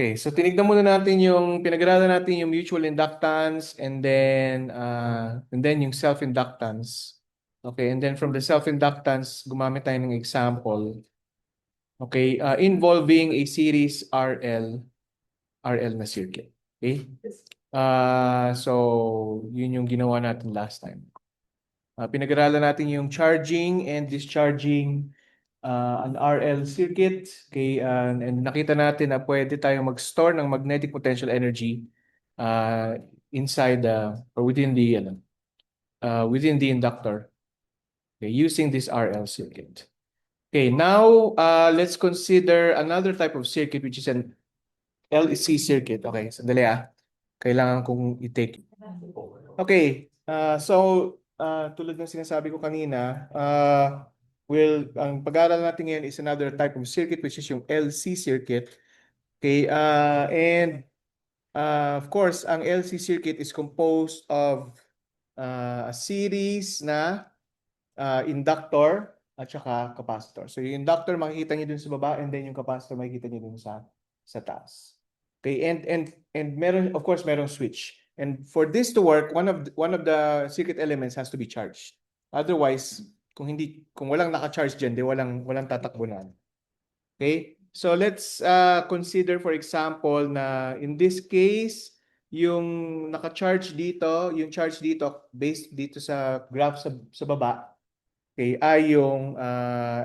Okay, so tinignan muna natin pinag-aralan natin yung mutual inductance and then yung self-inductance. Okay, and then from the self-inductance, gumamit tayo ng example. Okay, involving a series RL na circuit. Okay? So yun yung ginawa natin last time. Pinag-aralan natin yung charging and discharging an RL circuit. Okay, and nakita natin na pwede tayong mag-store ng magnetic potential energy uh, inside or within the inductor, okay, using this RL circuit. Okay, now let's consider another type of circuit which is an LC circuit. Okay, sandali kailangan kong i-take. Okay, tulad ng sinasabi ko kanina, ang pag-aaral natin ngayon is another type of circuit which is yung LC circuit. Okay, of course, ang LC circuit is composed of a series na inductor at saka capacitor. So yung inductor makikita niyo dun sa baba and then yung capacitor makikita niyo dun sa taas. Okay, and meron, of course, merong switch. And for this to work, one of the circuit elements has to be charged. Otherwise, kung walang naka-charge diyan, walang tatakbo na. Okay? So let's consider, for example, na in this case, yung naka-charge dito, yung charge dito based dito sa graph sa baba, okay, ay yung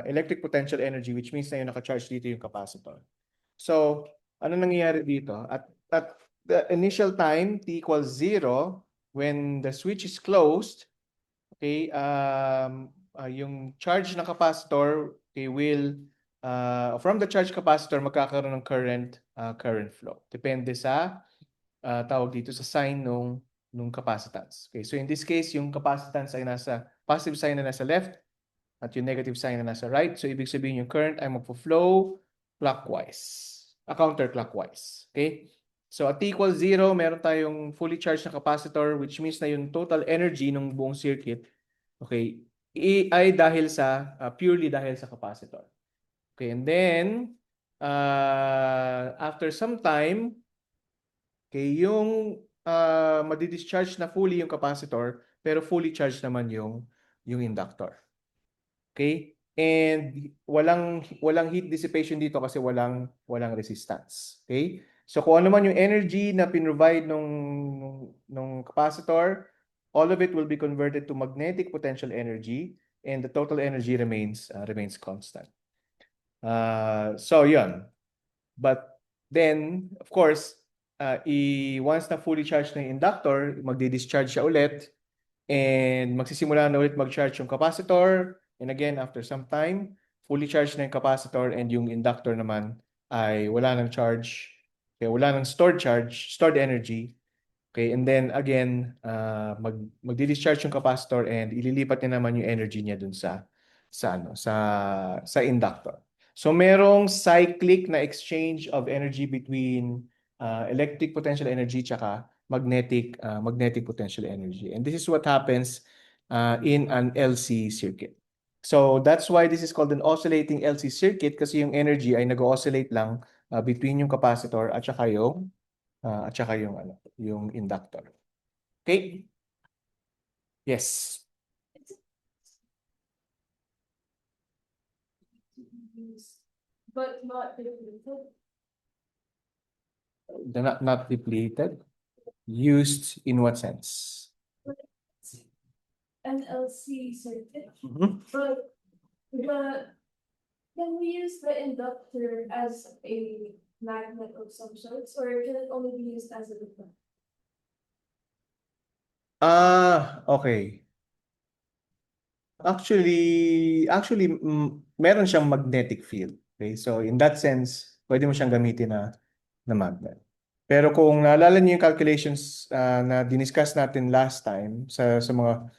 electric potential energy, which means na yung naka-charge dito yung capacitor. So, ano nangyayari dito? At the initial time, t equals 0, when the switch is closed, okay, yung charge ng capacitor, okay, from the charge capacitor, magkakaroon ng current flow. Depende sa, tawag dito, sa sign nung capacitance. Okay, so in this case, yung capacitance ay nasa positive sign na nasa left, at yung negative sign na nasa right. So, ibig sabihin yung current ay magpo-flow counterclockwise. Okay? So, at t equals 0, meron tayong fully charged na capacitor, which means na yung total energy ng buong circuit, okay, ay purely dahil sa capacitor. Okay, and then, after some time, okay, yung madi-discharge na fully yung capacitor, pero fully charged naman yung inductor. Okay? And walang heat dissipation dito kasi walang resistance. Okay? So kung ano man yung energy na pinrovide nung capacitor, all of it will be converted to magnetic potential energy and the total energy remains constant. So yun. But then, of course, once na fully charged na yung inductor, magdi-discharge siya ulit and magsisimula na ulit mag-charge yung capacitor. And again, after some time, fully charged na yung capacitor and yung inductor naman ay wala nang charge. Okay, wala nang stored energy. Okay, and then again, magdi-discharge yung capacitor and ililipat niya naman yung energy niya dun sa inductor. So merong cyclic na exchange of energy between electric potential energy tsaka magnetic potential energy. And this is what happens in an LC circuit. So that's why this is called an oscillating LC circuit kasi yung energy ay nag-oscillate lang between yung capacitor at saka yung inductor. Okay? Yes. But not depleted. They're not depleted. Used in what sense? NLC circuit. Mhm. But can we use the inductor as a magnet of some sorts, or can it only be used as a deflector? Okay. Actually, meron siyang magnetic field. Okay? So in that sense, pwede mo siyang gamitin na magnet. Pero kung naalala niyo yung calculations na diniscuss natin last time sa mga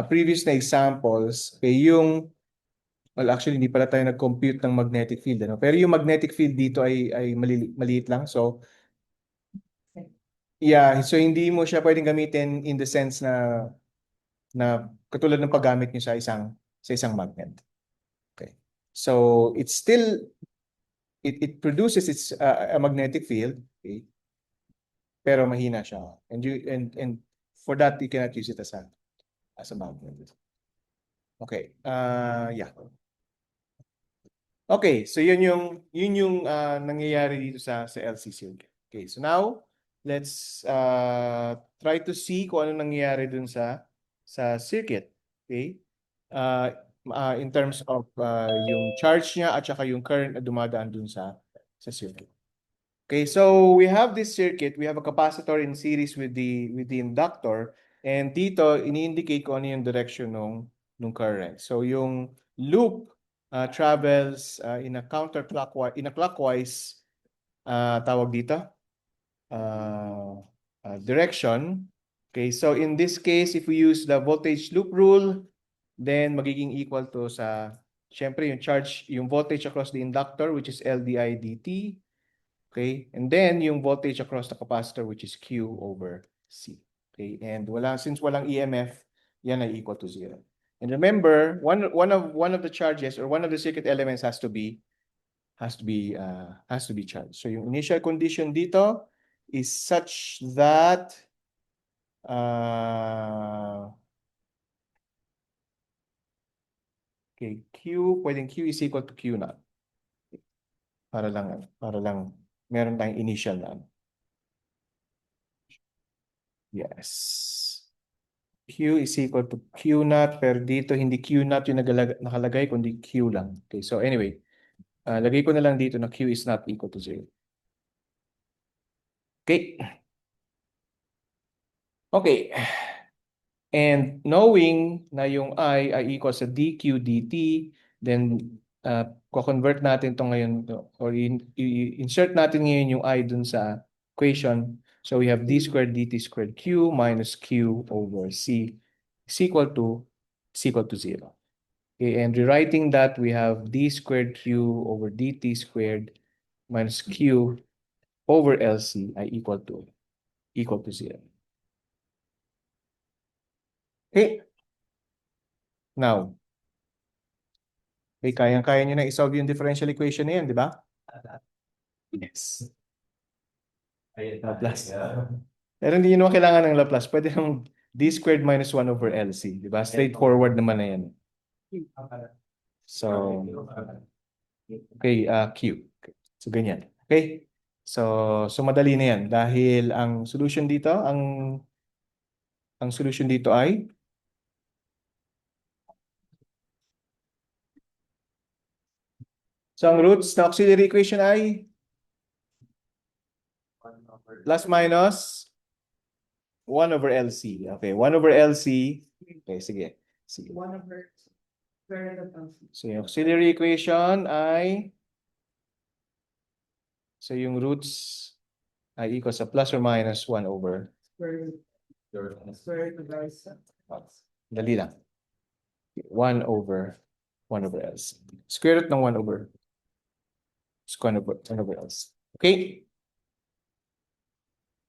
previous na examples, okay, well, actually hindi pala tayo nag-compute ng magnetic field, ano? Pero yung magnetic field dito ay maliit lang. So yeah, so hindi mo siya pwedeng gamitin in the sense na katulad ng paggamit niyo sa isang magnet. Okay. So it's still it produces its a magnetic field, okay? Pero mahina siya. And for that you cannot use it as a magnet. Okay. Yeah. Okay, so yun yung nangyayari dito sa LC circuit. Okay, so now let's try to see kung ano nangyayari dun sa circuit. Okay? In terms of yung charge niya at saka yung current na dumadaan dun sa circuit. Okay, so we have this circuit, we have a capacitor in series with the inductor, and dito ini-indicate ko ano yung direction nung current. So yung loop travels in a clockwise tawag dito direction. Okay, so in this case, if we use the voltage loop rule, then magiging equal to syempre yung charge, yung voltage across the inductor, which is LDI dt. Okay, and then yung voltage across the capacitor, which is Q over C. Okay, and since walang EMF, yan ay equal to 0. And remember, one of the charges or one of the circuit elements has to be charged. So yung initial condition dito is such that okay, pwedeng Q is equal to Q naught. Para lang meron tayong initial na. Yes. Q is equal to Q naught, pero dito hindi Q naught yung nakalagay, kundi Q lang. Okay, so anyway, lagay ko na lang dito na Q is not equal to 0. Okay. Okay. And knowing na yung I ay equal sa dq dt, then ko-convert natin to ngayon or insert natin ngayon yung I dun sa equation. So we have d squared dt squared q minus q over c is equal to 0. Okay, and rewriting that, we have d squared q over dt squared minus q over LC ay equal to 0. Okay. Now, okay, kayang-kaya nyo na isolve yung differential equation na yan, di ba? Yes. Laplace. Pero hindi nyo naman kailangan ng Laplace. Pwede ng d squared minus 1 over LC. Di ba? Straightforward naman na yan. So, okay, Q. Okay. So, ganyan. Okay? So madali na yan. Dahil ang solution dito, ang solution dito ay so ang roots ng auxiliary equation ay plus minus 1 over LC. Okay, 1 over LC. Okay, sige. 1 over square root of LC. So yung auxiliary equation ay so yung roots ay equal sa plus or minus 1 over Square root of LC. dali lang. 1 over LC. Square root ng 1 over LC. Okay?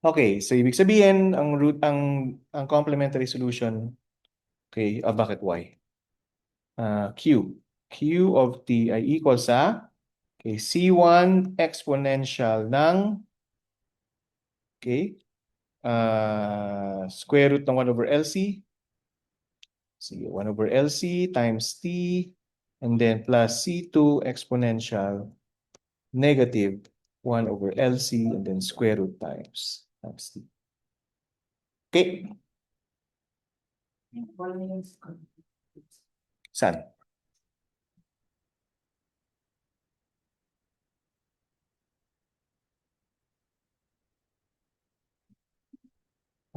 Okay, so ibig sabihin ang complementary solution, okay, bakit y? Q of t ay equal sa okay, C1 exponential ng okay, square root ng 1 over LC. Sige, 1 over LC times t and then plus C2 exponential negative 1 over LC and then square root times t. Okay. Saan?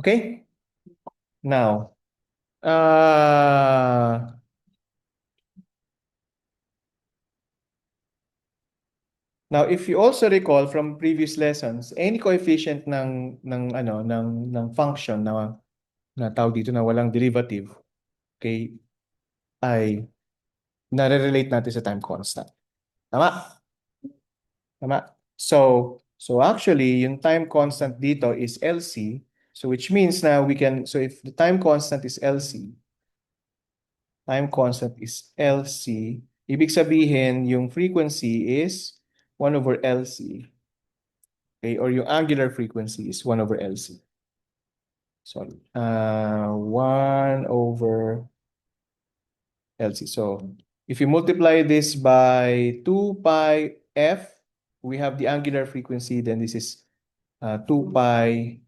Okay? Now, if you also recall from previous lessons, any coefficient ng function na tawag dito na walang derivative, okay, ay nare-relate natin sa time constant. Tama? Tama? So actually, yung time constant dito is LC. So which means na so if the time constant is LC, ibig sabihin yung frequency is 1 over LC. Okay, or yung angular frequency is 1 over LC. Sorry. 1 over LC. So if you multiply this by 2 pi f, we have the angular frequency, then this is 2 pi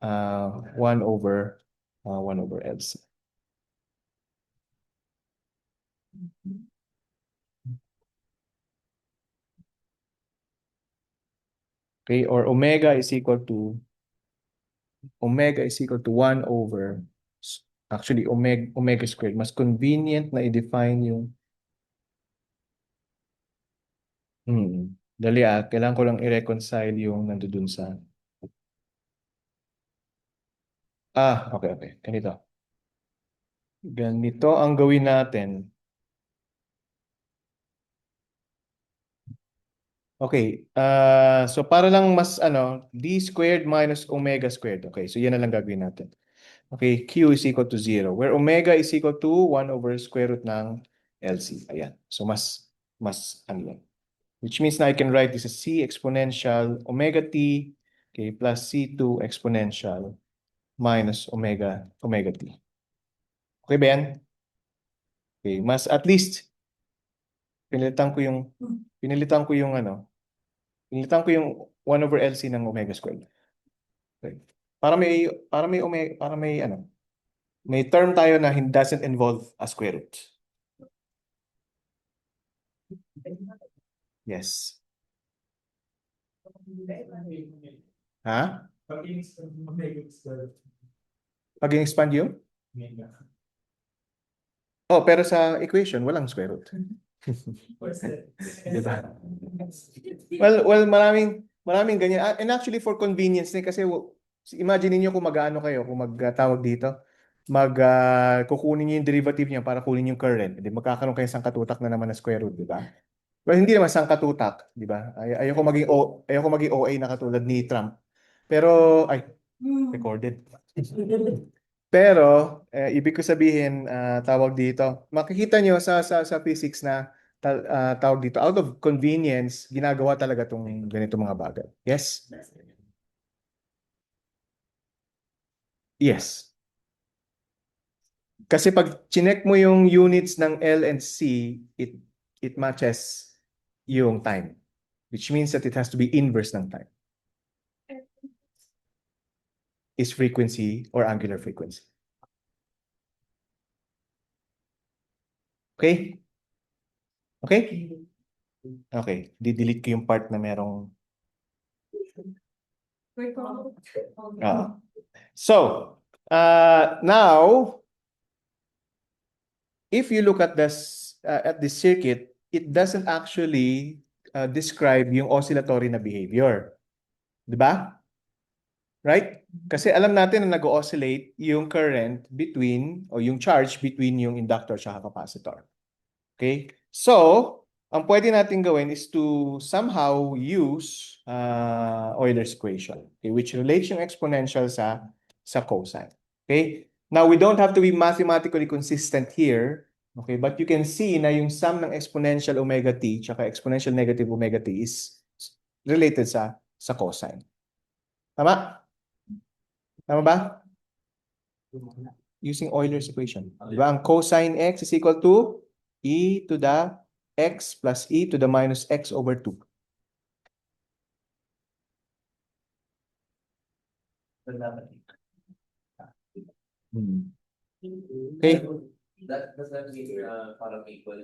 1 over 1 over LC. Okay, or omega is equal to 1 over actually omega squared. Mas convenient na i-define yung dali kailangan ko lang i-reconcile yung nandoon sa okay. Ganito ang gawin natin. Okay, so para lang mas d squared minus omega squared. Okay, so yan na lang gagawin natin. Okay, Q is equal to 0, where omega is equal to 1 over square root ng LC. Ayan, so mas yan. Which means na I can write this as C exponential omega t, okay, plus C2 exponential minus omega t. Okay ba yan? Okay, mas at least pinilitan ko yung 1 over LC ng omega squared. Okay. May term tayo na doesn't involve a square root. Yes. Ha? Pag in-expand yung? Oh, pero sa equation, walang square root. Diba? Well, maraming ganyan. And actually for convenience din kasi imagine niyo kung mag-ano kayo, kung magtawag dito, kukunin niyo yung derivative niya para kunin yung current. Hindi magkakaroon kayo sangkatutak na naman na square root, di ba? Well, hindi naman sangkatutak, di ba? Ayoko maging OA na katulad ni Trump. Pero recorded. Pero ibig ko sabihin tawag dito, makikita nyo sa physics na tawag dito, out of convenience, ginagawa talaga tong ganito mga bagay. Yes? Yes. Kasi pag chinek mo yung units ng L and C, it matches yung time. Which means that it has to be inverse ng time. Is frequency or angular frequency. Okay? Okay? Okay. Di-delete ko yung part na merong So, now, if you look at this circuit, it doesn't actually describe yung oscillatory na behavior. Di ba? Right? Kasi alam natin na nag-oscillate yung current between, o yung charge between yung inductor at capacitor. Okay? So, ang pwede natin gawin is to somehow use Euler's equation, okay, which relates yung exponential sa cosine. Okay? Now, we don't have to be mathematically consistent here, okay, but you can see na yung sum ng exponential omega t tsaka exponential negative omega t is related sa cosine. Tama? Tama ba? Using Euler's equation. Diba? Ang cosine x is equal to e to the x plus e to the minus x over 2. Okay? Does that mean parang equal?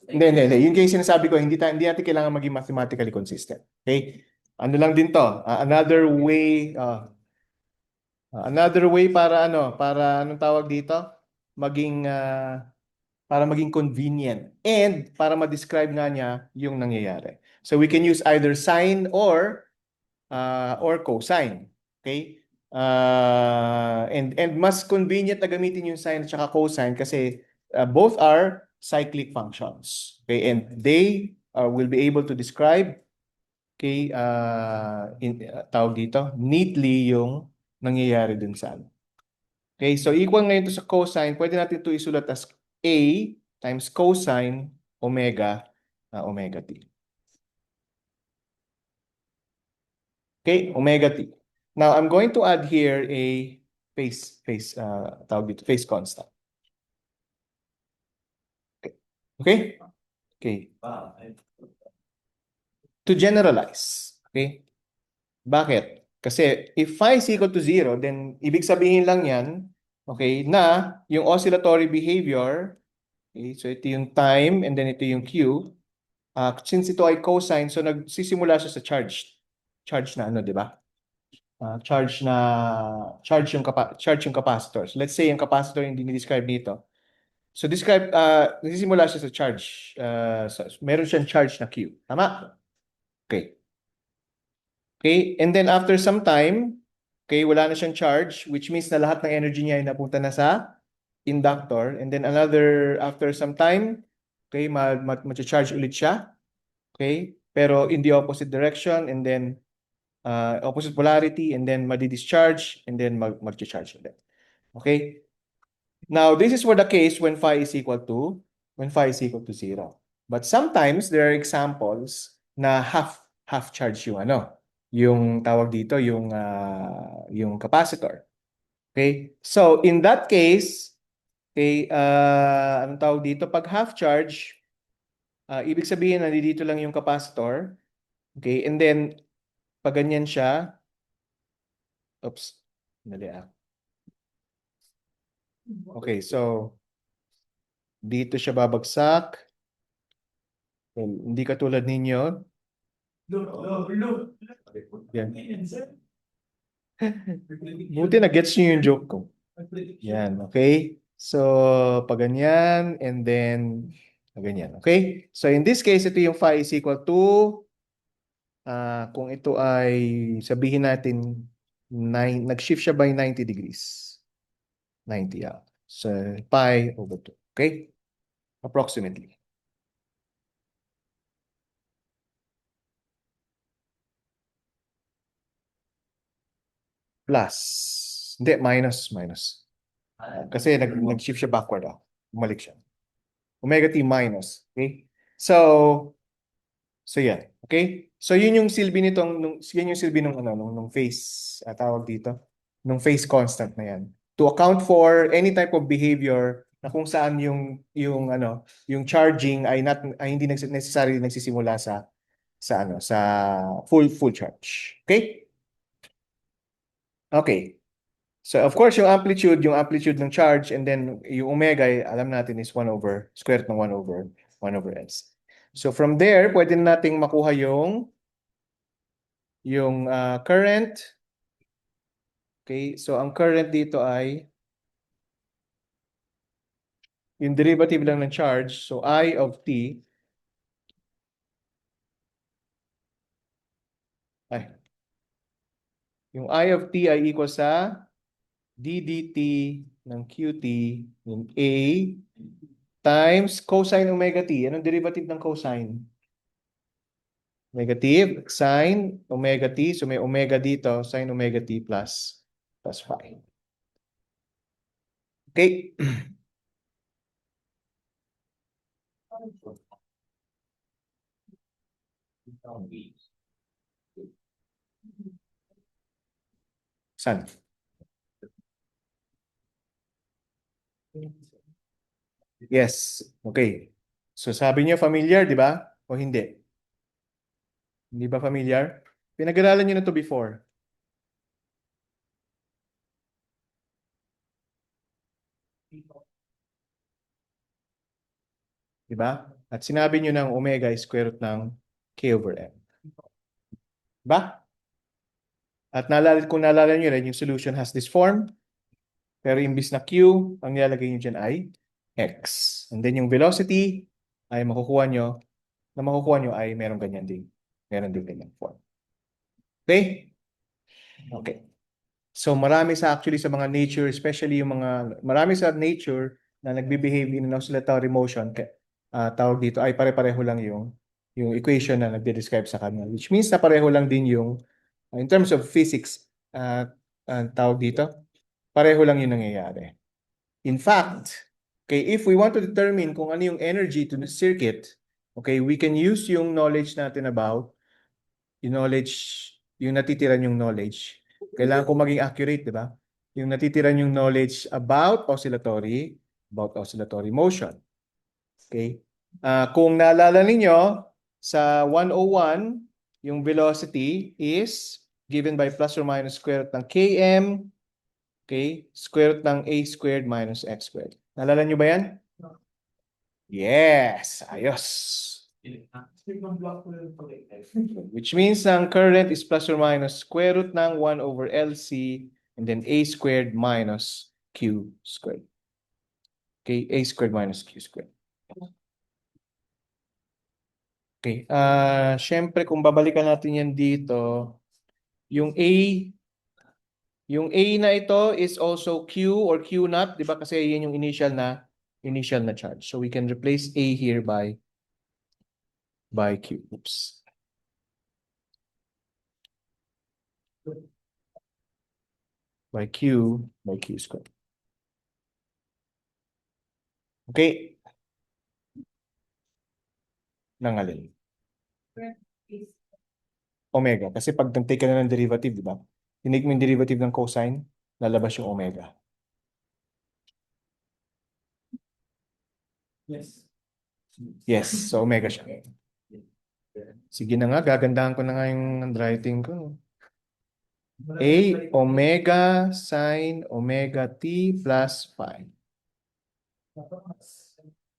Hindi. Yung yung sinasabi ko, hindi natin kailangan maging mathematically consistent. Okay? Ano lang din to? Another way para anong tawag dito? Para maging convenient and para ma-describe nga niya yung nangyayari. So we can use either sine or cosine. Okay? And mas convenient na gamitin yung sine at saka cosine kasi both are cyclic functions. Okay? And they will be able to describe tawag dito, neatly yung nangyayari dun sa Okay, so equal ngayon to sa cosine, pwede natin ito isulat as A times cosine omega t. Okay, omega t. Now, I'm going to add here a tawag dito, phase constant. Okay? Okay. Wow. To generalize. Okay? Bakit? Kasi if phi is equal to 0, then ibig sabihin lang yan, okay, na yung oscillatory behavior, okay, so ito yung time and then ito yung Q. Since ito ay cosine, so nagsisimula siya sa charge. Charge na ano, di ba? Charge yung capacitor. So let's say yung capacitor yung dinidescribe dito. So nagsisimula siya sa charge. Meron siyang charge na Q. Tama? Okay. Okay, and then after some time, okay, wala na siyang charge, which means na lahat ng energy niya ay napunta na sa inductor. And then after some time, okay, mag-charge ulit siya. Okay, pero in the opposite direction, and then opposite polarity, and then madi-discharge, and then mag-charge ulit. Okay, now this is for the case when phi is equal to 0. But sometimes there are examples na half charge yung tawag dito, yung capacitor. Okay? So, in that case, okay, anong tawag dito? Pag half charge, ibig sabihin, nandito lang yung capacitor. Okay? And then, pag ganyan siya, oops, dali ah. Okay, so, dito siya babagsak. Well, hindi katulad ninyo. Yan. Buti na-gets nyo yung joke ko. Yan, okay? So, pag ganyan, and then, ganyan, okay? So, in this case, ito yung phi is equal to, kung ito ay, sabihin natin, nag-shift siya by 90 degrees. 90, yeah. So, pi over 2, okay? Approximately. Plus. Hindi, minus. Kasi nag-shift siya backward. Bumalik siya. Omega t minus. Okay? So yan. Okay? So yun yung silbi nitong, yan yung silbi nung phase, tawag dito, nung phase constant na yan. To account for any type of behavior na kung saan yung charging ay hindi necessarily nagsisimula sa full charge. Okay? Okay. So of course yung amplitude ng charge, and then yung omega alam natin is 1 over square root ng 1 over s. So from there pwede nating makuha yung current. Okay, so ang current dito ay yung derivative lang ng charge, so I of t yung I of t ay equal sa d dt ng qt yung A times cosine omega t. Anong derivative ng cosine? Negative, sine omega t. So may omega dito, sine omega t plus phi. Okay. Saan? Yes. Okay. So sabi niyo familiar, di ba? O hindi? Hindi ba familiar? Pinag-aralan niyo na to before. Di ba? At sinabi niyo ng omega is square root ng k over m. Ba? At kung naalala niyo rin, yung solution has this form. Pero imbis na q, ang nilalagay niyo dyan ay x. And then yung velocity ay makukuha nyo ay meron ganyan din. Meron din ganyan form. Okay? Okay. So marami actually sa mga nature, especially marami sa nature na nagbe-behave in an oscillatory motion, tawag dito ay pare-pareho lang yung equation na nagde-describe sa kanya. Which means na pareho lang din in terms of physics, tawag dito, pareho lang yung nangyayari. In fact, okay, if we want to determine kung ano yung energy to the circuit, okay, we can use yung knowledge natin about yung natitira yung knowledge. Kailangan ko maging accurate, di ba? Yung natitira yung knowledge about oscillatory motion. Okay? Kung naalala ninyo, sa 101, yung velocity is given by plus or minus square root ng km, okay? Square root ng a squared minus x squared. Naalala nyo ba yan? Yes! Ayos! Which means ang current is plus or minus square root ng 1 over LC and then a squared minus q squared. Okay, a squared minus q squared. Okay, syempre kung babalikan natin yan dito, yung A na ito is also Q or Q naught, di ba? Kasi yan yung initial na charge. So we can replace A here by Q. Oops. By Q squared. Okay. Nangalin. Omega. Kasi pag nag-take ka na ng derivative, di ba? Tinake mo yung derivative ng cosine, lalabas yung omega. Yes. Yes, so omega siya. Sige na nga, gagandahan ko na nga yung handwriting ko. A omega sine omega t plus phi.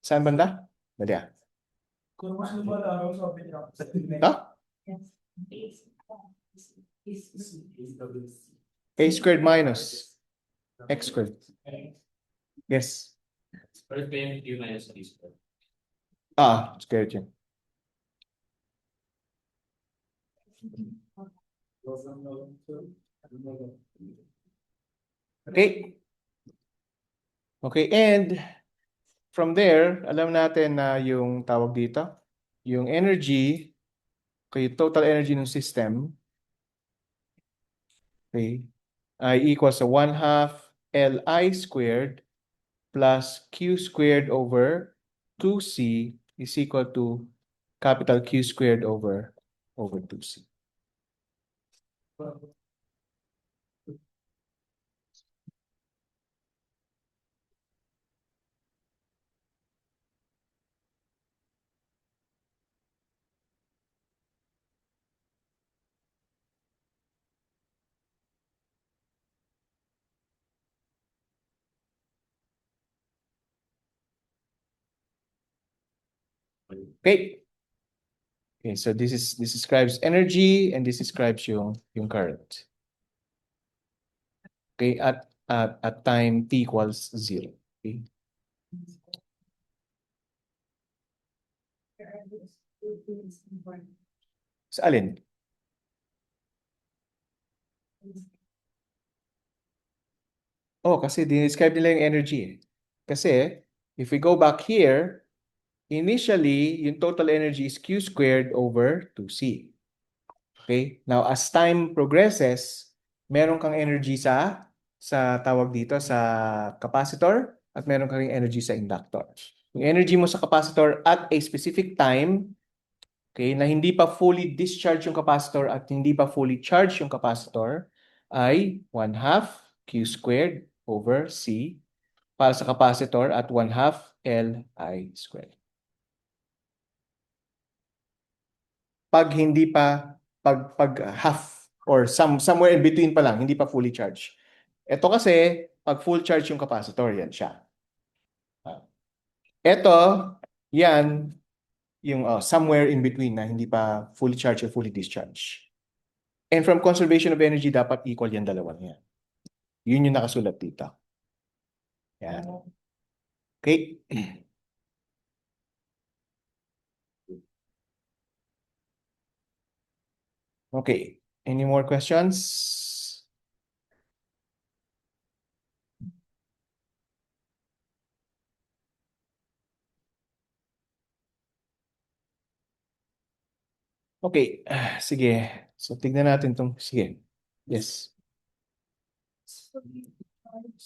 Saan banda? Dali ah. Kung mas lumalaw, sabi niya. Ha? A squared minus x squared. Yes. First payment Q minus T square. Squared yun. Okay. Okay, and from there, alam natin na yung tawag dito, yung energy, okay, total energy ng system, okay, ay equals to 1/2 Li squared plus Q squared over 2C is equal to capital Q squared over 2C. Okay. Okay, so this describes energy and this describes yung current. Okay, at time t equals 0. Okay. Sa alin? Oh, kasi describe nila yung energy eh. Kasi if we go back here, initially yung total energy is Q squared over 2C. Okay? Now as time progresses, meron kang energy sa tawag dito sa capacitor at meron kang energy sa inductor. Yung energy mo sa capacitor at a specific time, okay, na hindi pa fully discharged yung capacitor at hindi pa fully charged yung capacitor ay 1/2 Q squared over C para sa capacitor at 1/2 Li squared. Pag hindi pa, pag half or somewhere in between pa lang, hindi pa fully charged. Ito kasi, pag full charge yung capacitor, yan siya. Ito, yan, yung somewhere in between na hindi pa fully charged or fully discharged. And from conservation of energy, dapat equal yan dalawang yan. Yun yung nakasulat dito. Yan. Okay. Okay. Any more questions? Okay. Sige. So, tignan natin itong. Sige. Yes.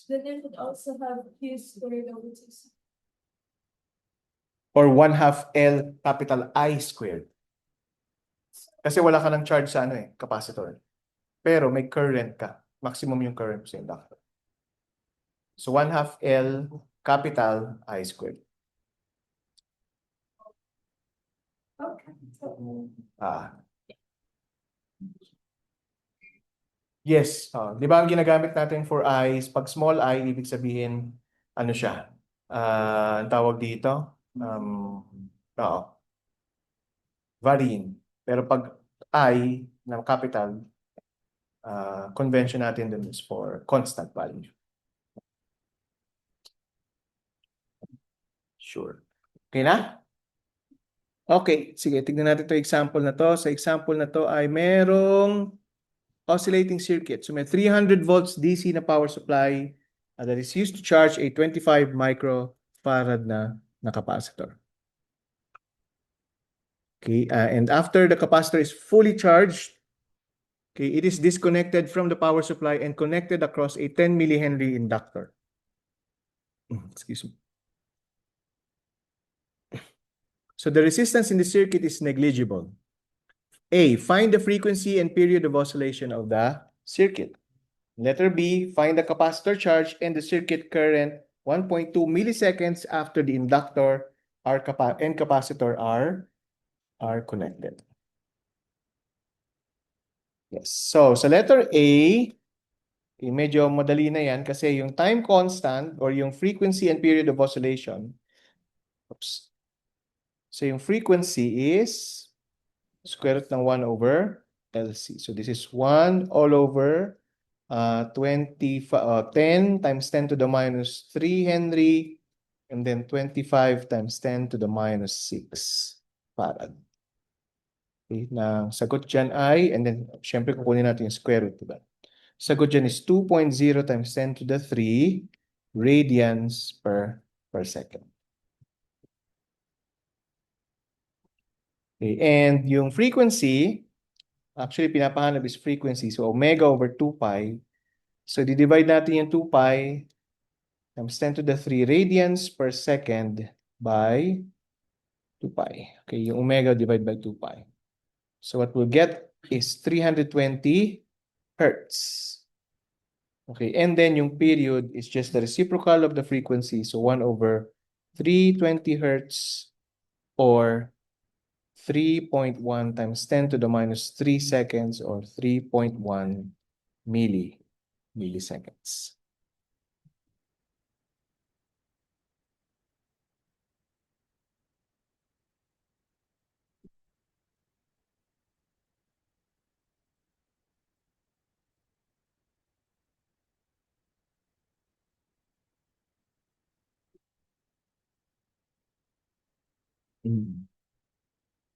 Then it would also have Q squared over 2C. Or 1/2 L capital I squared. Kasi wala ka ng charge sa capacitor. pero may current ka. Maximum yung current sa inductor. So 1/2 L capital I squared. Okay. Ah. Yes, di ba ang ginagamit natin for I, pag small I, ibig sabihin, ano siya? Ang tawag dito? Oo. Varying. Pero pag I na capital, convention natin dun is for constant value. Sure. Okay na? Okay, sige, tignan natin 'to example na to. Sa example na to ay merong oscillating circuit. So may 300 volts DC na power supply that is used to charge a 25 microfarad na capacitor. Okay, and after the capacitor is fully charged, okay, it is disconnected from the power supply and connected across a 10 millihenry inductor. Excuse me. So the resistance in the circuit is negligible. A, find the frequency and period of oscillation of the circuit. Letter B, find the capacitor charge and the circuit current 1.2 milliseconds after the inductor and capacitor are connected. Yes. So sa letter A, medyo madali na yan kasi yung time constant or yung frequency and period of oscillation. Oops. So yung frequency is square root ng 1 over LC. So this is 1 all over 10 times 10 to the minus 3 Henry and then 25 times 10 to the minus 6 farad. Okay, na sagot dyan ay, and then syempre kukunin natin yung square root, diba? Sagot dyan is 2.0 times 10 to the 3 radians per second. Okay, and yung frequency, actually pinapahanap is frequency. So omega over 2 pi. So di-divide natin yung 2 pi times 10 to the 3 radians per second by 2 pi. Okay, yung omega divided by 2 pi. So what we'll get is 320 hertz. Okay, and then yung period is just the reciprocal of the frequency. So 1 over 320 hertz or 3.1 times 10 to the minus 3 seconds or 3.1 milliseconds.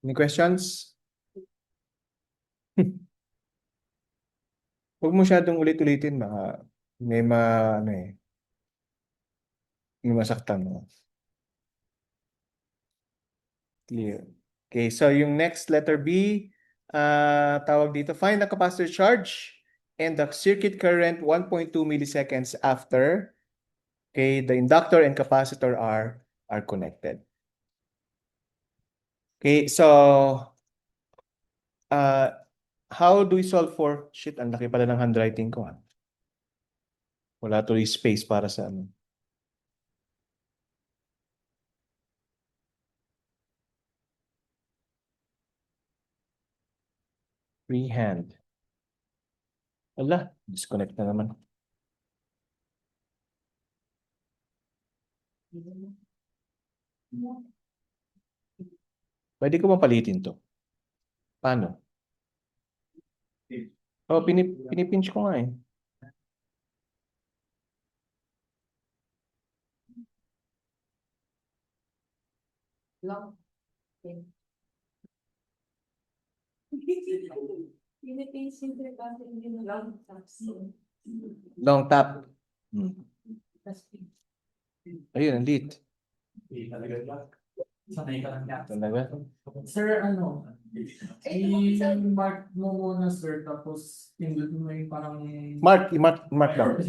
Any questions? Huwag masyadong ulit-ulitin, baka may may masaktan mo. Clear. Okay, so yung next letter B, tawag dito, find the capacitor charge and the circuit current 1.2 milliseconds after, okay, the inductor and capacitor are connected. Okay, so how do we solve for, shit, ang laki pala ng handwriting ko. Wala tuloy space para sa ano. Freehand. Wala, disconnect na naman. Pwede ko mapalitin to. Paano? Oh, pinipinch ko nga eh. Long. Long tap. Ayun, ang lit. Sanay ka lang yan. Talaga? Sir, i-mark mo muna, sir, tapos pindot mo yung parang... Mark daw.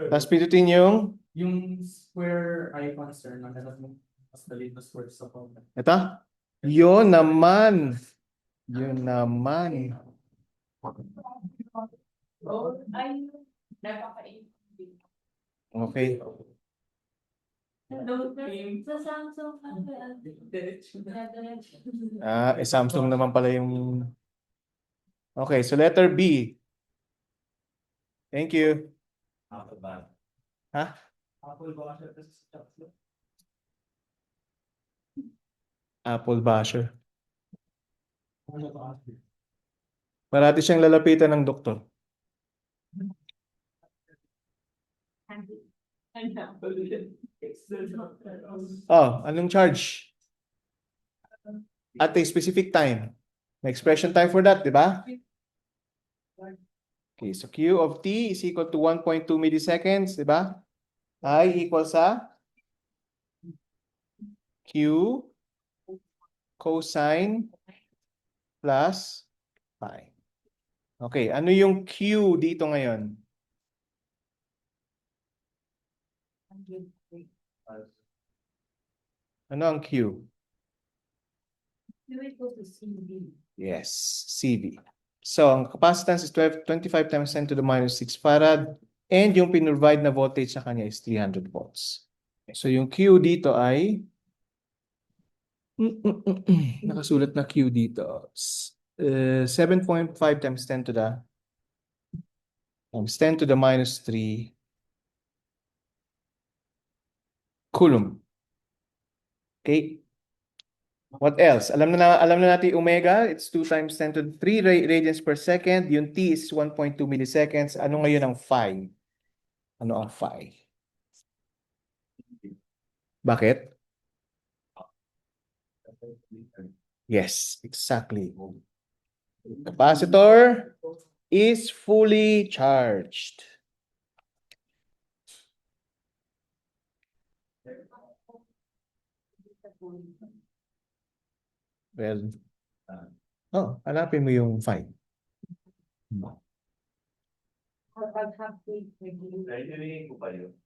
Tapos pindutin yung Yung square icon, sir, nagalat mo mas dalit na square sa phone. ito? Yun naman. Yun naman. Ay, napaka-intindi. Okay. Sa Samsung, Samsung naman pala yung... Okay, so letter B. Thank you. Apple ba? Ha? Apple ba siya? Tapos chocolate. Apple basher. Ano ba? Marati siyang lalapitan ng doktor. Oh, anong charge? At a specific time. May expression time for that, di ba? Okay, so Q of T is equal to 1.2 milliseconds, di ba? I equals sa Q cosine plus pi. Okay, ano yung Q dito ngayon? Ano ang Q? Yes, CV. So, ang capacitance is 25 times 10 to the minus 6 farad and yung pinrovide na voltage sa kanya is 300 volts. So, yung Q dito ay nakasulat na Q dito. 7.5 times 10 to the minus 3 coulomb. Okay? What else? Alam na natin omega, it's 2 times 10 to the 3 radians per second. Yung T is 1.2 milliseconds. Ano ngayon ang phi? Ano ang phi? Bakit? Yes, exactly. Capacitor is fully charged. Well, hanapin mo yung phi. Ay, ko pa yun.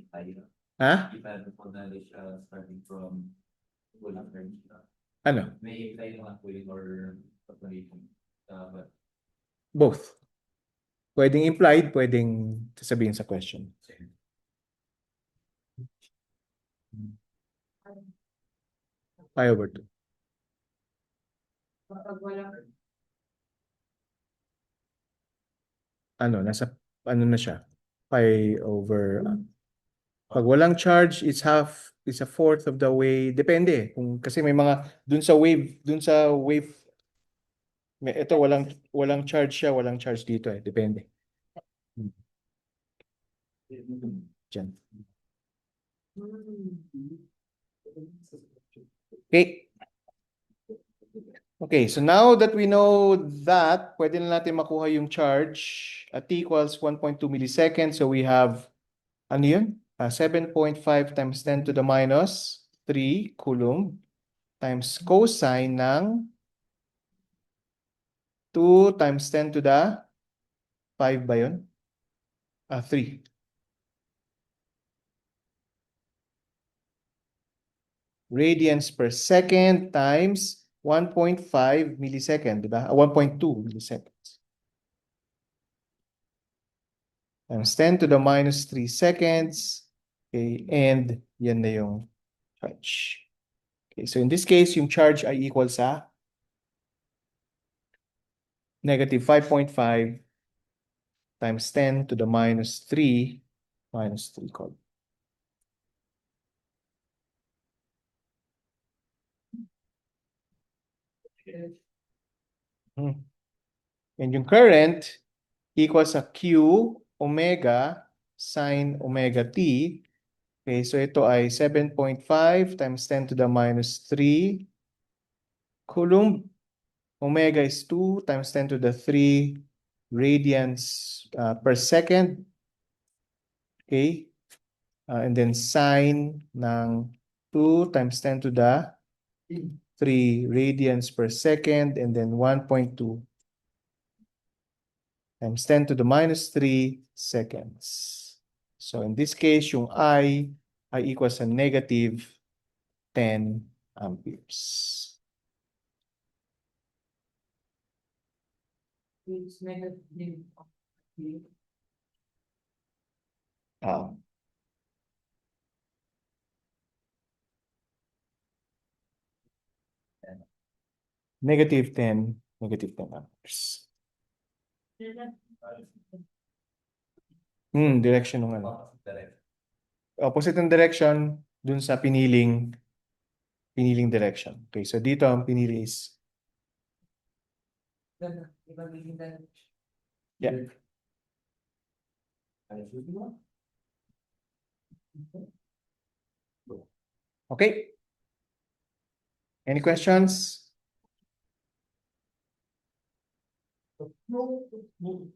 Ay, Ha? iba po na siya starting from walang terms na. Ano? May imply naman po yun or population. But Both. Pwedeng implied, pwedeng sasabihin sa question. Pi over 2. Ano na siya? Pi over... pag walang charge, it's a fourth of the way. Depende. Kasi may mga, dun sa wave, ito walang charge siya, walang charge dito eh. Depende. Diyan. Okay. Okay, so now that we know that, pwede na natin makuha yung charge at T equals 1.2 milliseconds. So we have, ano yun? 7.5 times 10 to the minus 3 coulomb times cosine ng 2 times 10 to the 5 ba yun? 3. Radians per second times 1.5 millisecond, di ba? 1.2 milliseconds. Times 10 to the minus 3 seconds. Okay, and yan na yung charge. Okay, so in this case, yung charge ay equal sa negative 5.5 times 10 to the minus 3 coulomb. And yung current equals sa Q omega sine omega t. Okay, so ito ay 7.5 times 10 to the minus 3 coulomb. Omega is 2 times 10 to the 3 radians per second. Okay. And then sine ng 2 times 10 to the 3 radians per second, and then 1.2 times 10 to the minus 3 seconds. So in this case, yung I ay equals to negative 10 amperes. It's negative. Ah. -10 amperes. Direction ng ano. Opposite ng direction dun sa piniling direction. Okay, so dito ang pinili is yeah. Okay. Any questions? No questions. No,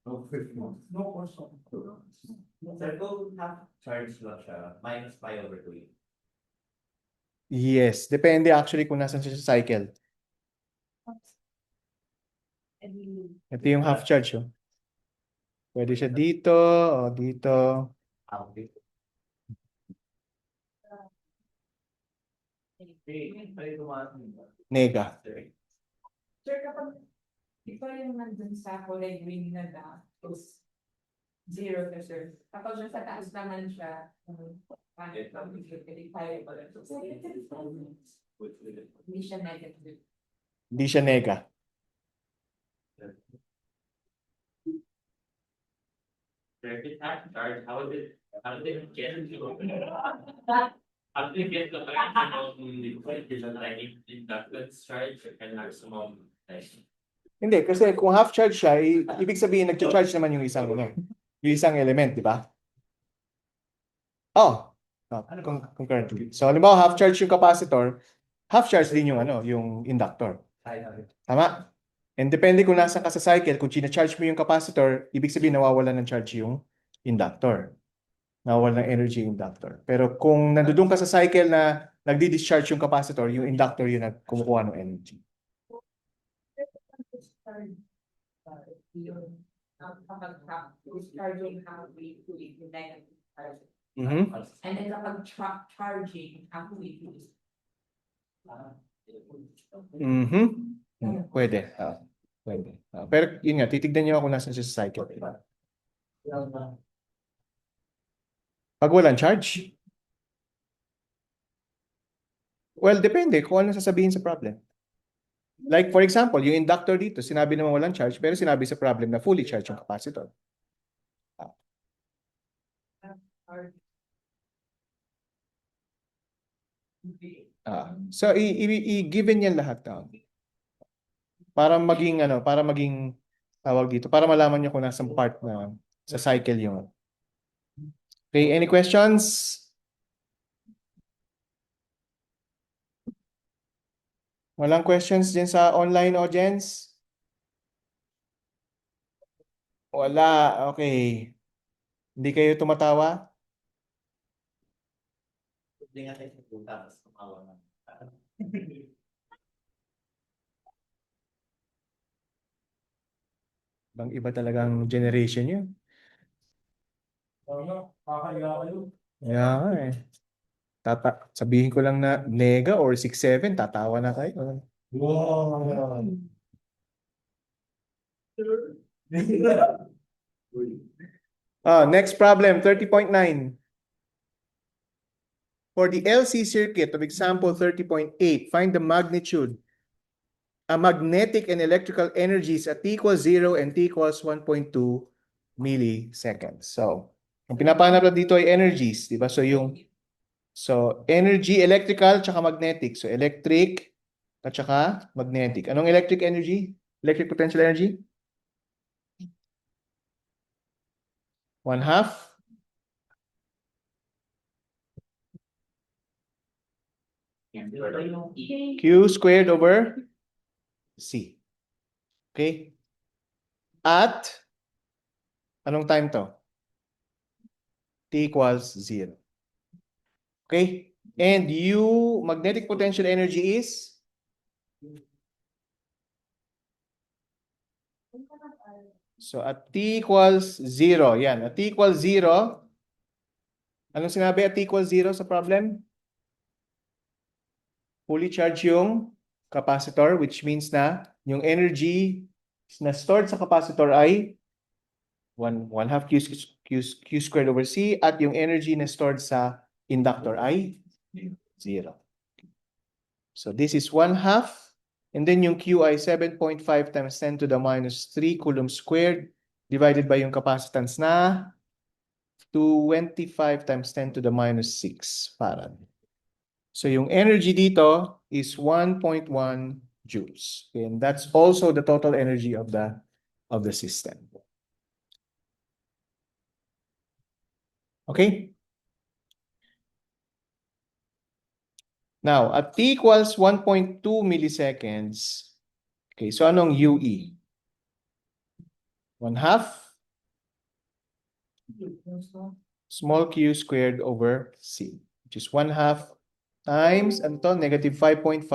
No question. Sir, kung half charge lang siya, minus pi over 2. Yes, depende actually kung nasan siya sa cycle. Ito yung half charge, oh. Pwede siya dito o dito. Okay. Nega. Sir, kapag ito yung nandun sa kulay green na is 0 to sir. Kapag nasa taas naman siya, hindi siya negative. Hindi siya nega. Circuit half charge, how did it get how did it get the maximum like inductance charge and maximum like Hindi, kasi kung half charge siya, ibig sabihin nagcha-charge naman yung isang element, di ba? Oh, concurrently. So, halimbawa half charge yung capacitor, half charge din yung inductor. Tama? And depende kung nasa ka sa cycle, kung charge mo yung capacitor, ibig sabihin nawawalan ng charge yung inductor. Nawawalan ng energy yung inductor. Pero kung nandoon ka sa cycle na nagdi-discharge yung capacitor, yung inductor yung kumukuha ng energy. Kapag discharging halfway to it, yung negative charge. Mhm. And then kapag charging halfway to it. Mhm. Pwede. Pwede. Pero yun nga, titignan niyo kung nasan siya sa cycle. Pag walang charge? Well, depende kung ano sasabihin sa problem. Like for example, yung inductor dito, sinabi naman walang charge, pero sinabi sa problem na fully charged yung capacitor. So i-given yan lahat down. Para maging tawag dito, para malaman niyo kung nasang part na sa cycle yung. Okay, any questions? Walang questions din sa online audience? Wala, okay. Hindi kayo tumatawa? Hindi nga tayo pupunta, tapos tumawa na. Bang iba talagang generation yun. Kakaya kayo. Yeah, sabihin ko lang na nega or 6-7, tatawa na kayo. Wow. Next problem, 30.9. For the LC circuit of example 30.8, find the magnitude, magnetic and electrical energies at T equals 0 and T equals 1.2 milliseconds. So, ang pinapanap dito ay energies, di ba? So energy, electrical, tsaka magnetic. So, electric at tsaka magnetic. Anong electric energy? Electric potential energy? 1/2. Q squared over C. Okay? At, anong time to? T equals 0. Okay? And U, magnetic potential energy is? So, at T equals 0. Yan. At T equals 0, anong sinabi at T equals 0 sa problem? Fully charged yung capacitor, which means na yung energy na stored sa capacitor ay 1/2 Q squared over C at yung energy na stored sa inductor ay 0. So this is 1/2 and then yung Q ay 7.5 times 10 to the minus 3 coulomb squared divided by yung capacitance na 25 times 10 to the minus 6 farad. So yung energy dito is 1.1 joules. Okay, and that's also the total energy of the system. Okay? Now, at t equals 1.2 milliseconds, okay, so anong UE? 1/2 small q squared over C, which is 1/2 times, ano to, negative 5.5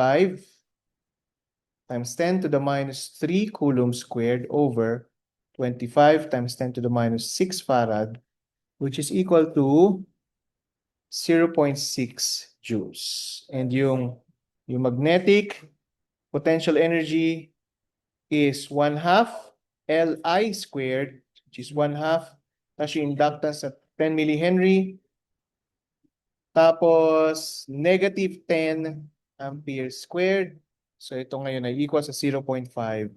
times 10 to the minus 3 coulomb squared over 25 times 10 to the minus 6 farad, which is equal to 0.6 joules. And yung magnetic potential energy is 1/2 Li squared, which is 1/2, tapos yung inductance at 10 millihenry, tapos negative 10 ampere squared. So ito ngayon ay equal sa 0.5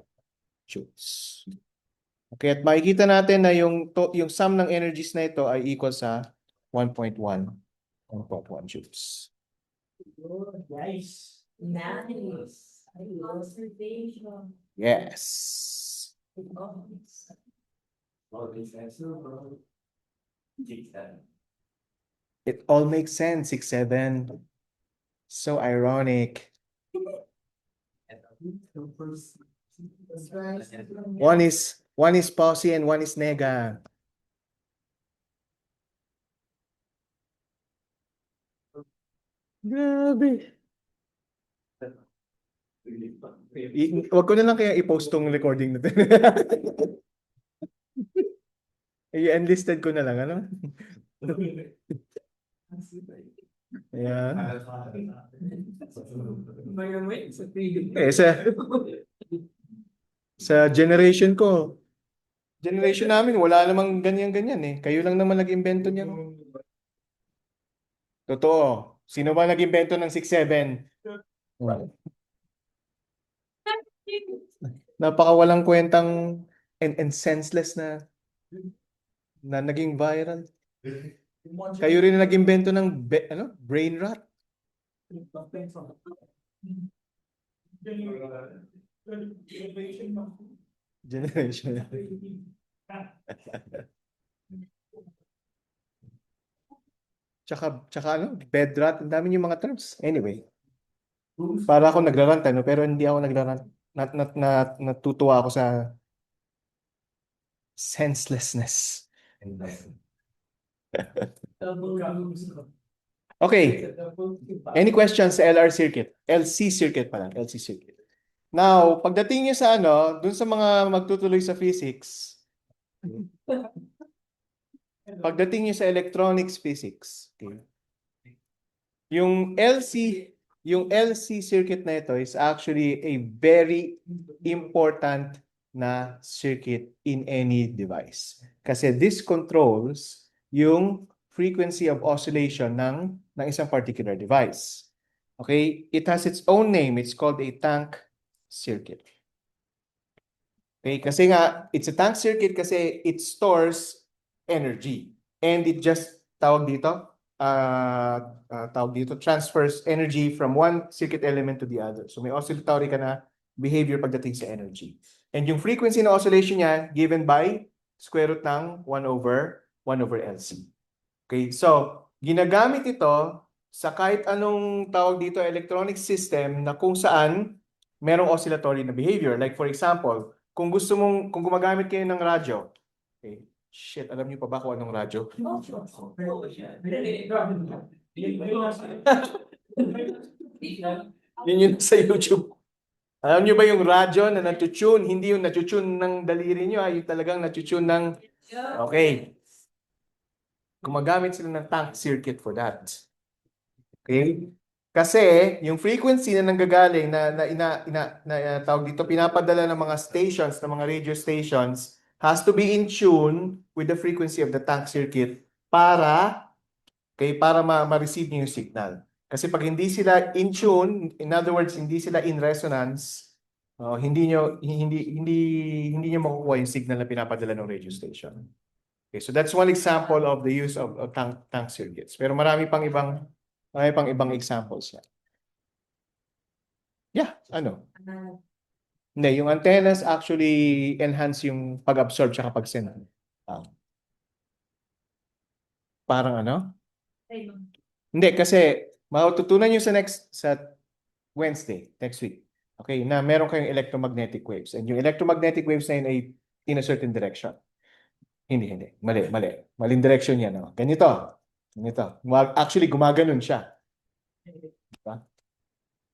joules. Okay, at makikita natin na yung sum ng energies na ito ay equal sa 1.1 joules. Nice. Nice. Observation. Yes. It all makes sense, 6-7. So ironic. One is posi and one is nega. Grabe. Wag ko na lang kaya i-post tong recording natin. I-enlisted ko na lang, ano? Ayan. Eh, sa generation ko, generation namin, wala namang ganyan-ganyan eh. Kayo lang naman nag-invento niyan. Totoo. Sino ba nag-invento ng 6-7? Napakawalang kwentang and senseless na naging viral. Kayo rin na nag-invento ng brain rot. Generation. Tsaka ano, bed rot, ang dami yung mga terms. Anyway, para ako nagrarant, ano, pero hindi ako nagrarant. Natutuwa ako sa senselessness. Okay. Any questions sa LR circuit? LC circuit pala, LC circuit. Now, pagdating niyo sa ano, dun sa mga magtutuloy sa physics, pagdating niyo sa electronics physics, okay. Yung LC circuit na ito is actually a very important na circuit in any device. Kasi this controls yung frequency of oscillation ng isang particular device. Okay? It has its own name. It's called a tank circuit. Okay? Kasi nga, it's a tank circuit kasi it stores energy. And it just, tawag dito, transfers energy from one circuit element to the other. So may oscillatory ka na behavior pagdating sa energy. And yung frequency na oscillation niya given by square root ng 1 over LC. Okay, so ginagamit ito sa kahit anong tawag dito electronic system na kung saan merong oscillatory na behavior. Like for example, kung gumagamit kayo ng radyo. Okay. Shit, alam niyo pa ba kung anong radyo? Yun yun sa YouTube. Alam niyo ba yung radyo na natutune? Hindi yung natutune ng daliri niyo, yung talagang natutune ng... Okay. Gumagamit sila ng tank circuit for that. Okay? Kasi yung frequency na nanggagaling tawag dito, pinapadala ng mga stations, ng mga radio stations, has to be in tune with the frequency of the tank circuit para ma-receive niyo yung signal. Kasi pag hindi sila in tune, in other words, hindi sila in resonance, hindi niyo makukuha yung signal na pinapadala ng radio station. Okay, so that's one example of the use of tank circuits. Pero marami pang ibang examples yan. Yeah, ano? Hindi, yung antennas actually enhance yung pag-absorb tsaka pag-send. Parang ano? Hindi, kasi matutunan nyo sa Wednesday, next week. Okay, na meron kayong electromagnetic waves. And yung electromagnetic waves na yun ay in a certain direction. Hindi. Mali. Maling direction yan. Oh. Ganito. Actually, gumaganon siya. Diba?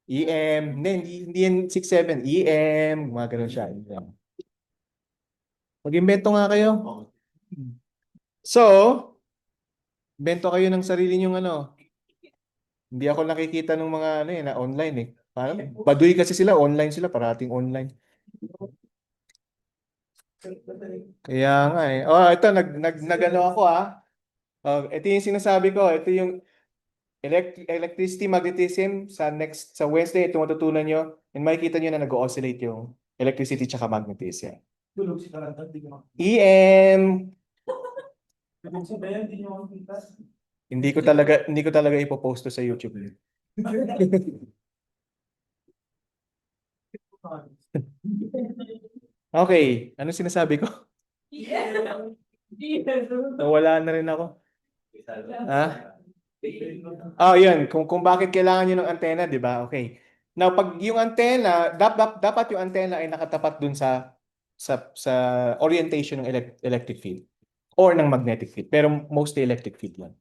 EM, hindi yan 6-7. EM, gumaganon siya. Mag-invento nga kayo. So, invento kayo ng sarili nyong ano. Hindi ako nakikita ng mga na online eh. Parang baduy kasi sila, online sila, parating online. Kaya nga eh. Oh, ito nagano ako ah. Oh, ito yung sinasabi ko, ito yung electricity magnetism sa Wednesday ito matutunan nyo and makikita nyo na nag-oscillate yung electricity tsaka magnetism. Tulog si Kalantad, di ko makita. EM. Tulog si Bayan, di nyo makita. Hindi ko talaga ipopost to sa YouTube. Okay, ano sinasabi ko? Nawala na rin ako. Ha? Oh, yun. Kung bakit kailangan nyo ng antena, di ba? Okay. Now, pag yung antena, dapat yung antena ay nakatapat dun sa orientation ng electric field or ng magnetic field. Pero mostly electric field yan.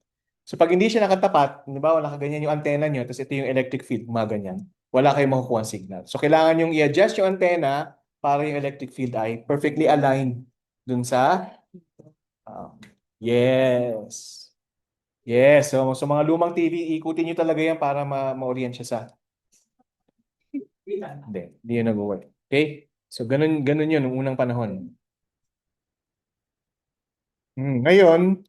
So, pag hindi siya nakatapat, di ba, nakaganyan yung antena nyo, tapos ito yung electric field, gumaganyan, wala kayong makukuha signal. So, kailangan yung i-adjust yung antena para yung electric field ay perfectly aligned dun sa yes. Yes, so mga lumang TV, ikutin nyo talaga yan para ma-orient siya sa hindi yun nag-work. Okay? So ganun yun nung unang panahon. Ngayon,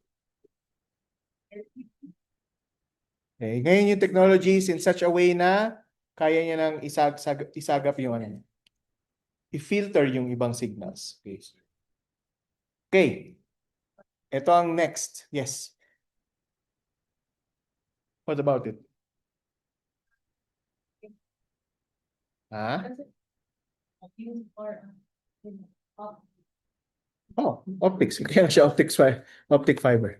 ngayon yung technology is in such a way na kaya niya nang isagap yung ano, i-filter yung ibang signals. Okay. Okay. Ito ang next. Yes. What about it? Ha? Oh, optics. Kaya siya optic fiber.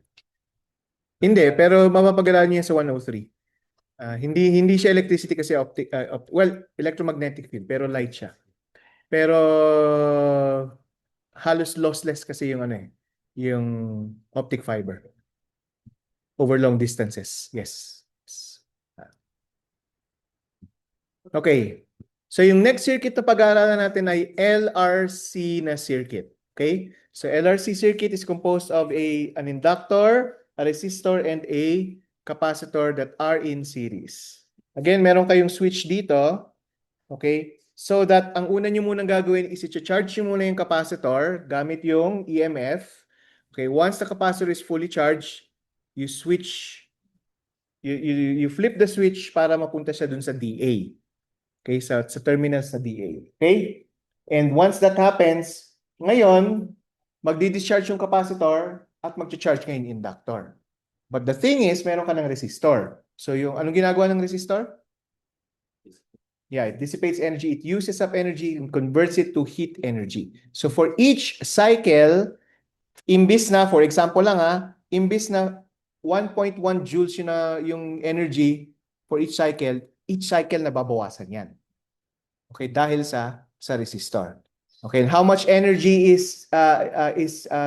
Hindi, pero mapapagalaan niya sa 103. Hindi siya electricity kasi electromagnetic field, pero light siya. Pero halos lossless kasi yung yung optic fiber over long distances. Yes. Okay. So yung next circuit na pag-aaralan natin ay LRC na circuit. Okay? So LRC circuit is composed of an inductor, a resistor, and a capacitor that are in series. Again, meron kayong switch dito. Okay? So that ang una nyo munang gagawin is i-charge nyo muna yung capacitor gamit yung EMF. Okay, once the capacitor is fully charged, you flip the switch para mapunta siya dun sa DA. Okay, sa terminals sa DA. Okay? And once that happens, ngayon, magdi-discharge yung capacitor at mag-charge ngayon yung inductor. But the thing is, meron ka ng resistor. So anong ginagawa ng resistor? Yeah, it dissipates energy. It uses up energy and converts it to heat energy. So for each cycle, imbis na, for example lang imbis na 1.1 joules yung energy for each cycle na babawasan yan. Okay, dahil sa resistor. Okay, and how much energy is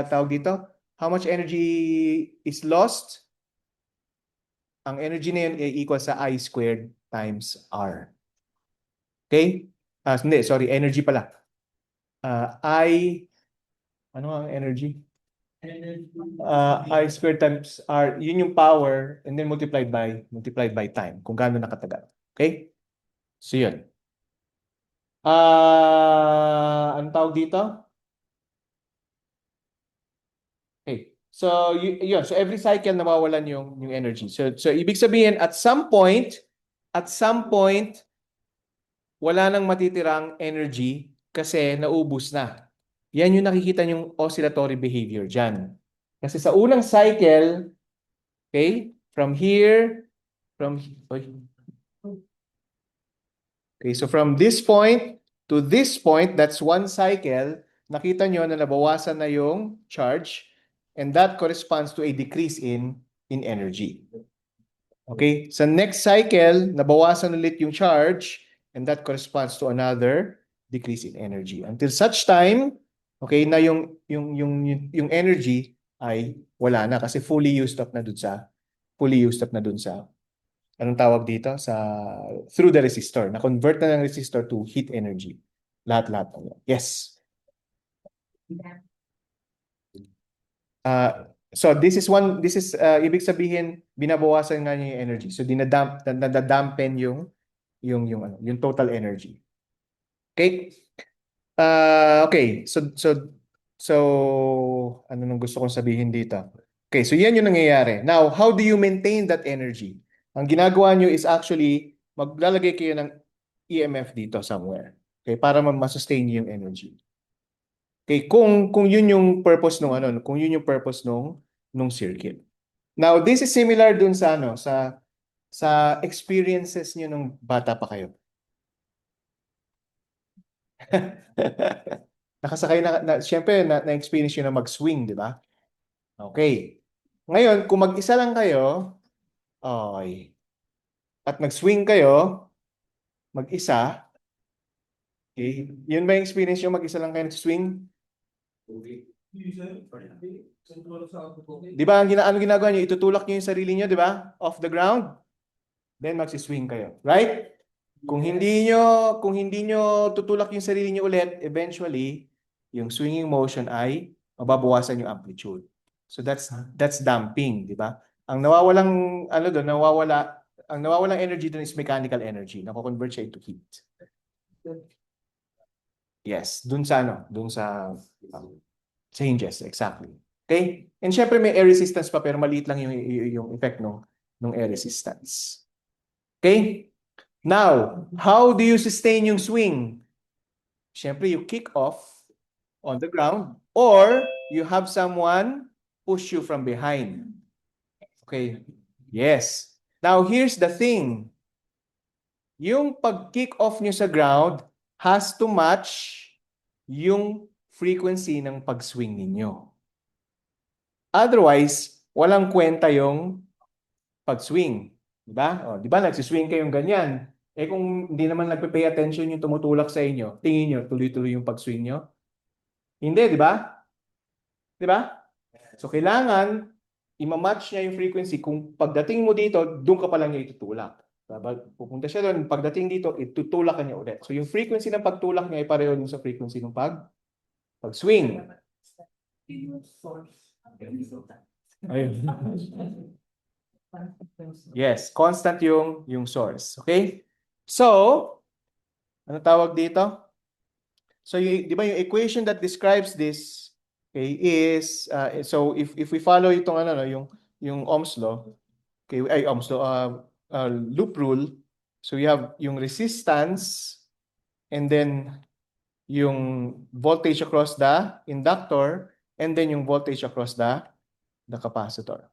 tawag dito? How much energy is lost? Ang energy na yun ay equal sa I squared times R. Okay? Hindi, sorry, energy pala. Ano ang energy? I squared times R, yun yung power, and then multiplied by time, kung gaano nakatagal. Okay? So yun. Anong tawag dito? Okay. So yun, so every cycle nawawalan yung energy. So ibig sabihin at some point wala nang matitirang energy kasi naubos na. Yan yung nakikita yung oscillatory behavior dyan. Kasi sa unang cycle, okay, okay, so from this point to this point, that's one cycle, nakita nyo na nabawasan na yung charge and that corresponds to a decrease in energy. Okay, sa next cycle, nabawasan ulit yung charge and that corresponds to another decrease in energy. Until such time, okay, na yung energy ay wala na kasi fully used up na dun sa anong tawag dito sa through the resistor. Na-convert na ng resistor to heat energy. Lahat-lahat na yan. Yes. So this is ibig sabihin binabawasan nga niya yung energy. So nadadampen yung total energy. Okay? Okay. So ano nang gusto kong sabihin dito? Okay, so yan yung nangyayari. Now, how do you maintain that energy? Ang ginagawa nyo is actually maglalagay kayo ng EMF dito somewhere. Okay, para ma-sustain yung energy. Okay, kung yun yung purpose nung circuit. Now, this is similar dun sa sa experiences niyo nung bata pa kayo. Nakasakay syempre na-experience niyo na mag-swing, di ba? Okay. Ngayon, kung mag-isa lang kayo, okay, at nag-swing kayo, mag-isa, okay, yun ba yung experience nyo mag-isa lang kayo nag-swing? Di ba, ano ginagawa nyo? Itutulak nyo yung sarili nyo, di ba? Off the ground. Then magsiswing kayo. Right? Kung hindi nyo tutulak yung sarili nyo ulit, eventually, yung swinging motion ay mababawasan yung amplitude. So that's damping, di ba? Ang nawawalang energy doon is mechanical energy. Nako-convert siya into heat. Yes, doon sa changes, exactly. Okay? And syempre may air resistance pa pero maliit lang yung effect ng air resistance. Okay? Now, how do you sustain yung swing? Syempre, you kick off on the ground or you have someone push you from behind. Okay? Yes. Now, here's the thing. Yung pag-kick off nyo sa ground has to match yung frequency ng pag-swing ninyo. Otherwise, walang kwenta yung pag-swing. Diba? Diba, nagsiswing kayong ganyan. Kung hindi naman nagpe-pay attention yung tumutulak sa inyo, tingin nyo, tuloy-tuloy yung pag-swing nyo? Hindi, di ba? Di ba? So, kailangan i-match niya yung frequency. Kung pagdating mo dito, doon ka pa lang niya itutulak. Pupunta siya doon, pagdating dito, itutulak ka niya ulit. So, yung frequency ng pagtulak niya ay pareho din sa frequency ng pag-swing. Ayun. Yes, constant yung source. Okay? So, ano tawag dito? So, di ba yung equation that describes this, okay, is so if we follow itong yung Ohm's law, okay, Ohm's law, loop rule, so we have yung resistance and then yung voltage across the inductor and then yung voltage across the capacitor.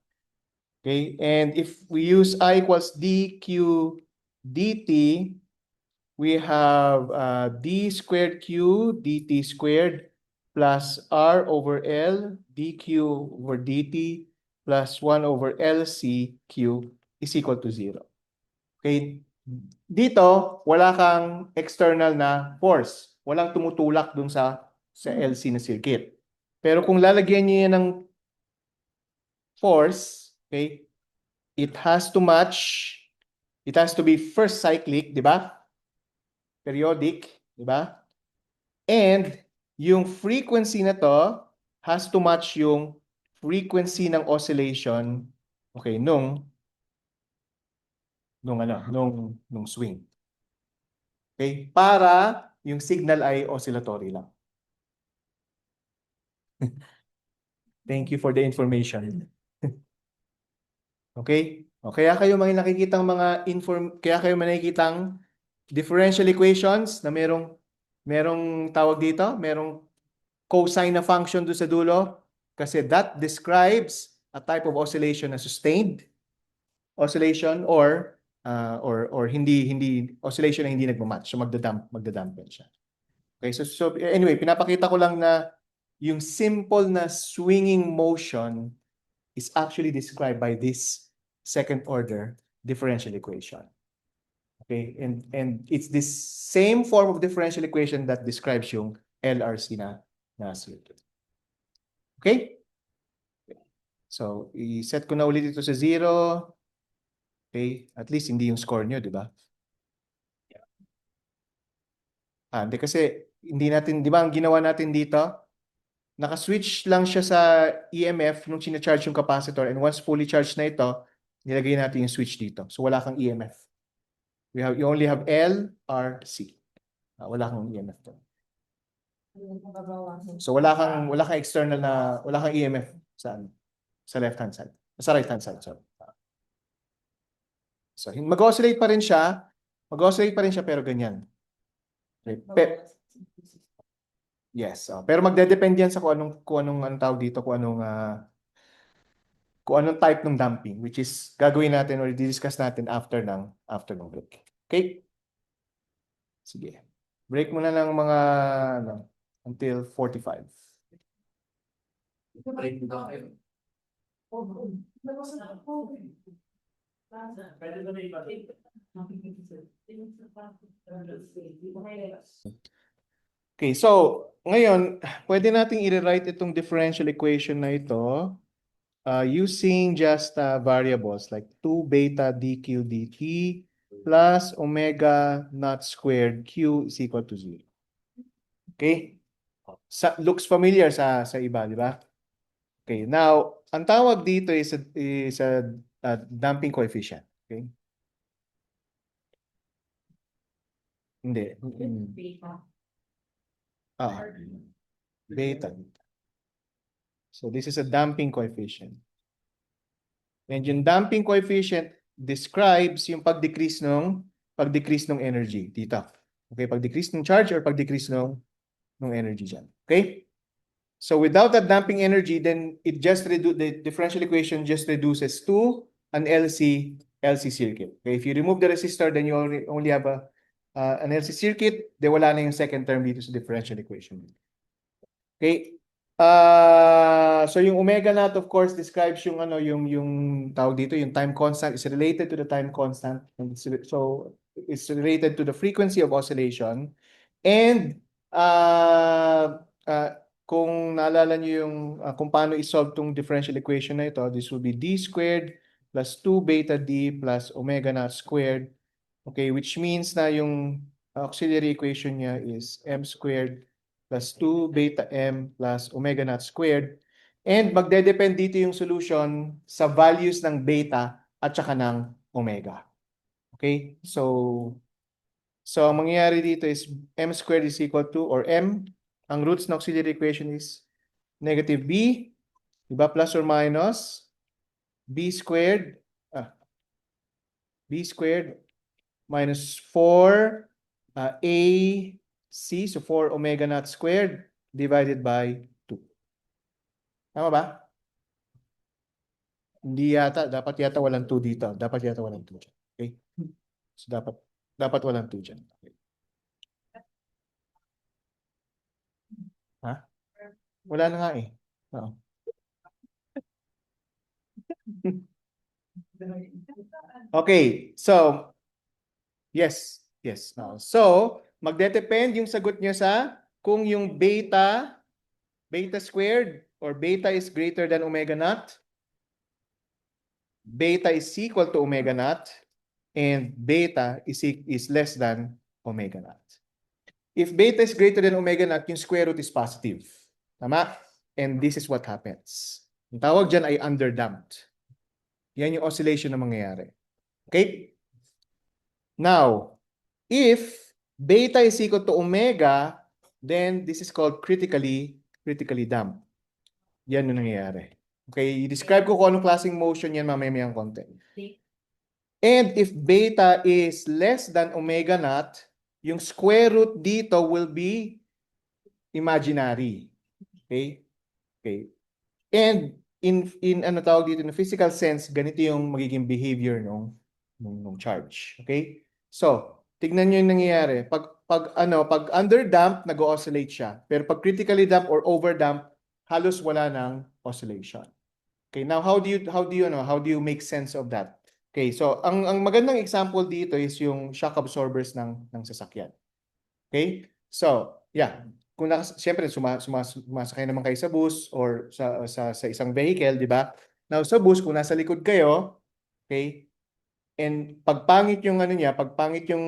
Okay, and if we use I equals dq dt, we have d squared q dt squared plus r over l dq over dt plus 1 over lc q is equal to 0. Okay, dito wala kang external na force, walang tumutulak dun sa LC na circuit. Pero kung lalagyan niyo yan ng force, okay, it has to be first cyclic, di ba? Periodic, di ba? And yung frequency na to has to match yung frequency ng oscillation, okay, nung swing. Okay? Para yung signal ay oscillatory lang. Thank you for the information. Okay? O, kaya kayo may nakikitang kaya kayo may nakikitang differential equations na merong tawag dito, merong cosine na function doon sa dulo kasi that describes a type of oscillation na sustained oscillation or hindi oscillation na hindi nagmamatch. So magdadampen siya. Okay, so anyway, pinapakita ko lang na yung simple na swinging motion is actually described by this second order differential equation. Okay, and it's this same form of differential equation that describes yung LRC na circuit. Okay? So, i-set ko na ulit ito sa 0. Okay, at least hindi yung score nyo, di ba? Hindi kasi hindi natin, di ba, ang ginawa natin dito, naka-switch lang siya sa EMF nung sina-charge yung capacitor and once fully charged na ito, nilagay natin yung switch dito. So wala kang EMF. You only have L, R, C. Wala kang EMF to. So wala kang external wala kang EMF sa left hand side. Sa right hand side, sorry. So mag-oscillate pa rin siya. Pero ganyan. Okay. Yes. Pero magdedepende yan sa kung anong tawag dito, kung anong type ng damping, which is gagawin natin or discuss natin after ng break. Okay? Sige. Break muna ng mga until 45. Okay, so ngayon, pwede nating i-rewrite itong differential equation na ito using just variables like 2 beta dq dt plus omega naught squared q is equal to 0. Okay? Looks familiar sa iba, di ba? Okay, now, ang tawag dito is a damping coefficient. Okay? Hindi. Beta. So this is a damping coefficient. And yung damping coefficient describes yung pag-decrease ng energy dito. Okay, pag-decrease ng charge or pag-decrease ng energy dyan. Okay? So without that damping energy, then the differential equation just reduces to an LC circuit. Okay, if you remove the resistor, then you only have an LC circuit, then wala na yung second term dito sa differential equation. Okay? So yung omega naught of course describes yung tawag dito, yung time constant is related to the time constant. So it's related to the frequency of oscillation. And kung naalala niyo yung kung paano i-solve tong differential equation na ito, this will be d squared plus 2 beta d plus omega naught squared. Okay, which means na yung auxiliary equation niya is m squared plus 2 beta m plus omega naught squared. And magdedepend dito yung solution sa values ng beta at saka ng omega. Okay? So ang mangyayari dito is m squared is equal to, or m, ang roots ng auxiliary equation is negative b, diba, plus or minus b squared minus 4 AC, so 4 omega naught squared divided by 2. Tama ba? Hindi yata. Dapat yata walang 2 dito. Dapat yata walang 2 dyan. Okay? So dapat walang 2 dyan. Okay. Ha? Wala na nga eh. Oo. Okay. So, yes. So, magdedepend yung sagot niya sa kung yung beta squared or beta is greater than omega naught, beta is equal to omega naught, and beta is less than omega naught. If beta is greater than omega naught, yung square root is positive. Tama? And this is what happens. Ang tawag dyan ay underdamped. Yan yung oscillation na mangyayari. Okay? Now, if beta is equal to omega, then this is called critically damped. Yan yung nangyayari. Okay, i-describe ko kung anong klaseng motion yan mamaya-mayang konti. And if beta is less than omega naught, yung square root dito will be imaginary. Okay? Okay. And in ano tawag dito, in physical sense, ganito yung magiging behavior nung charge. Okay? So, tignan nyo yung nangyayari. Pag underdamped, nag-oscillate siya. Pero pag critically damped or overdamped, halos wala ng oscillation. Okay, now how do you make sense of that? Okay, so ang magandang example dito is yung shock absorbers ng sasakyan. Okay? So, yeah. Kung siyempre sumasakay naman kayo sa bus or sa isang vehicle, di ba? Now sa bus, kung nasa likod kayo, okay? And pagpangit yung pagpangit yung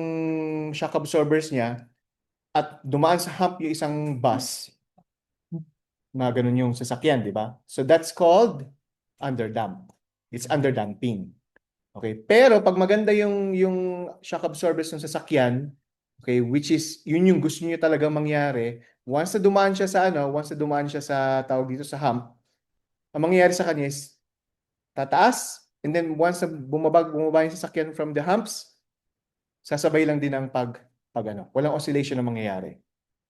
shock absorbers niya at dumaan sa hump yung isang bus, na ganun yung sasakyan, di ba? So that's called underdamp. It's underdamping. Okay, pero pag maganda yung shock absorbers ng sasakyan, okay, which is yun yung gusto niyo talaga mangyari, once na dumaan siya sa tawag dito sa hump, ang mangyayari sa kanya is tataas, and then once na bumaba yung sasakyan from the humps, sasabay lang din ang walang oscillation na mangyayari.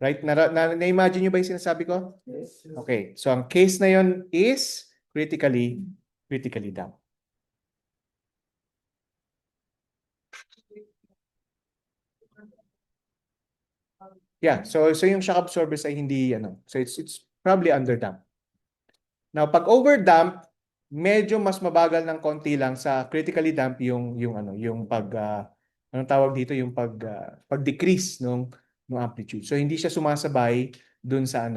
Right? Na-imagine niyo ba yung sinasabi ko? Yes. Okay, so ang case na yun is critically damped. Yeah, so yung shock absorbers ay hindi so it's probably underdamped. Now pag overdamp, medyo mas mabagal ng konti lang sa critically damp yung anong tawag dito, yung pag-decrease ng amplitude. So hindi siya sumasabay dun sa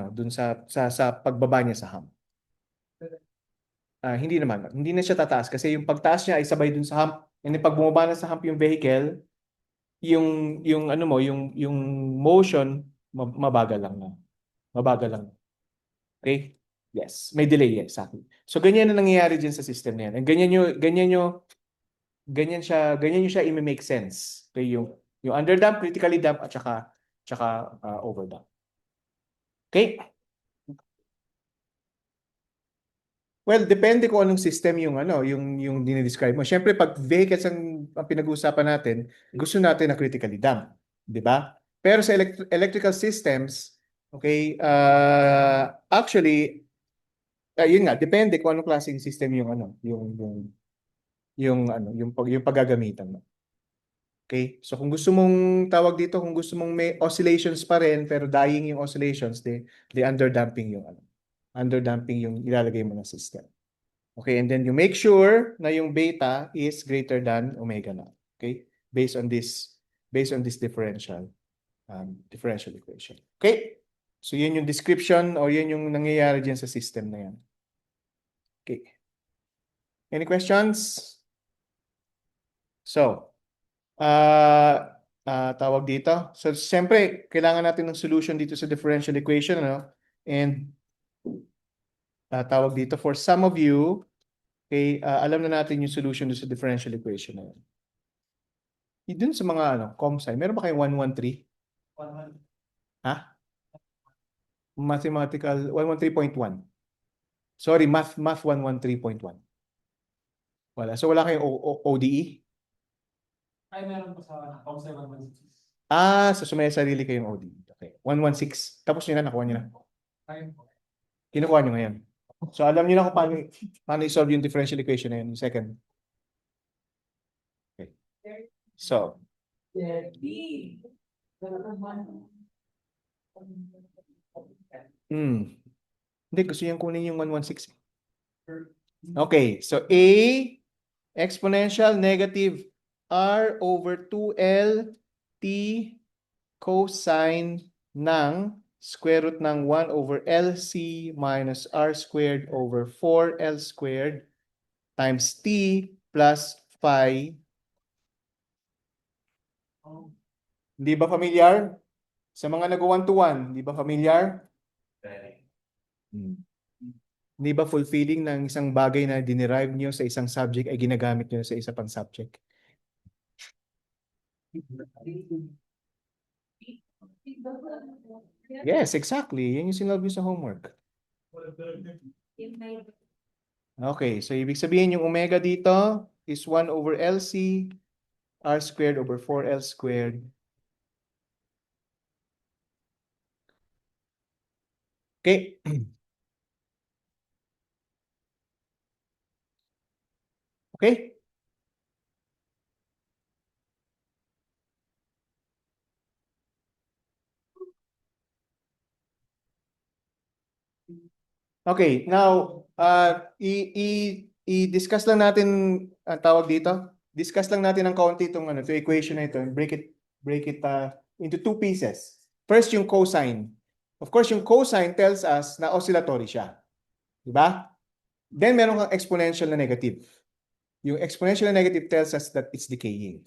pagbaba niya sa hump. Hindi naman. Hindi na siya tataas kasi yung pagtaas niya ay sabay dun sa hump. And then pag bumaba na sa hump yung vehicle, yung motion mabagal lang na. Mabagal lang. Okay? Yes, may delay, exactly. So ganyan na nangyayari diyan sa system na yan. And ganyan siya i-make sense. Okay, yung underdamp, critically damp at saka overdamp. Okay? Well, depende kung anong system yung dinidescribe mo. Siyempre, pag vehicles ang pinag-uusapan natin, gusto natin na critically damped, di ba? Pero sa electrical systems, okay, actually, yun nga, depende kung anong klaseng system yung paggagamitan mo. Okay? So kung gusto mong tawag dito, kung gusto mong may oscillations pa rin pero dying yung oscillations, the underdamping yung ilalagay mo na system. Okay, and then you make sure na yung beta is greater than omega naught. Okay? Based on this differential equation. Okay? So yun yung description or yun yung nangyayari diyan sa system na yan. Okay. Any questions? So, tawag dito. So, siyempre, kailangan natin ng solution dito sa differential equation, And tawag dito, for some of you, okay, alam na natin yung solution dito sa differential equation na yun. Dun sa mga ComSci, meron ba kayong 113? Ha? Mathematical 113.1. Sorry, math 113.1. Wala. So wala kayong ODE? Ay, meron pa sa COM 716. So may sarili kayong ODE. Okay. 116. Tapos nyo na, nakuha nyo na. Ayun po. Kinukuha nyo ngayon. So alam nyo na kung paano i-solve yung differential equation na yun. Yung second. Okay. So, hindi, gusto niyang kunin yung 116. Okay, so A exponential negative R over 2L T cosine ng square root ng 1 over LC minus R squared over 4L squared times T plus phi. Hindi ba familiar? Sa mga nag-1 to 1, hindi ba familiar? Hindi ba fulfilling ng isang bagay na dinerive nyo sa isang subject ay ginagamit nyo sa isa pang subject? Yes, exactly. Yan yung sinolve nyo sa homework. Okay, so ibig sabihin yung omega dito is 1 over LC R squared over 4L squared. Okay. Okay. Okay, now i-discuss lang natin ang tawag dito. Discuss lang natin ng kaunti itong equation na ito and break it into two pieces. First, yung cosine. Of course, yung cosine tells us na oscillatory siya. Di ba? Then meron kang exponential na negative. Yung exponential na negative tells us that it's decaying.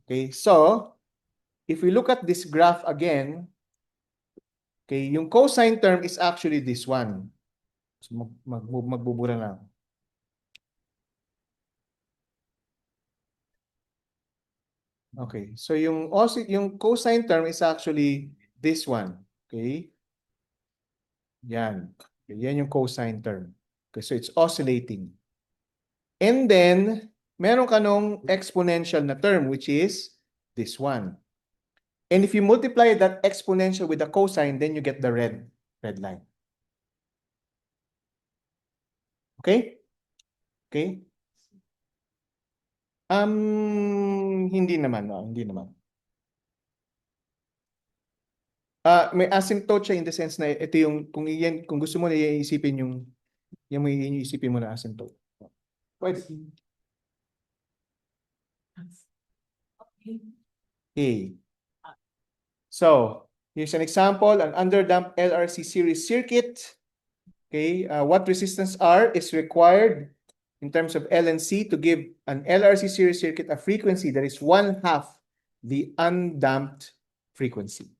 Okay, so if we look at this graph again, okay, yung cosine term is actually this one. So magbubura na ako. Okay, so yung cosine term is actually this one. Okay? Yan. Okay, yan yung cosine term. Okay, so it's oscillating. And then, meron ka nung exponential na term which is this one. And if you multiply that exponential with the cosine, then you get the red line. Okay? Okay? Hindi naman, no? Hindi naman. May asymptote siya in the sense na ito yung kung gusto mo na iisipin yung iisipin mo na asymptote. Pwede. Okay. So, here's an example, an underdamped LRC series circuit. Okay, what resistance R is required in terms of L and C to give an LRC series circuit a frequency that is 1/2 the undamped frequency.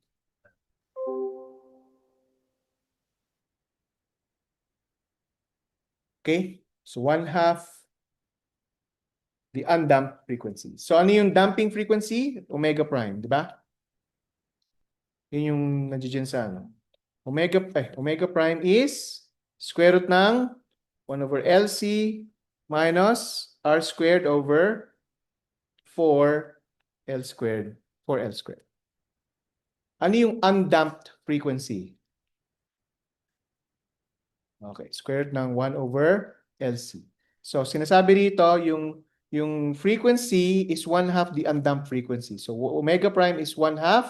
Okay, so 1/2 the undamped frequency. So ano yung damping frequency? Omega prime, di ba? Yun yung nandiyan sa ano. Omega prime is square root ng 1 over LC minus R squared over 4L squared. 4L squared. Ano yung undamped frequency? Okay, square root ng 1 over LC. So, sinasabi rito, yung frequency is 1/2 the undamped frequency. So, omega prime is 1/2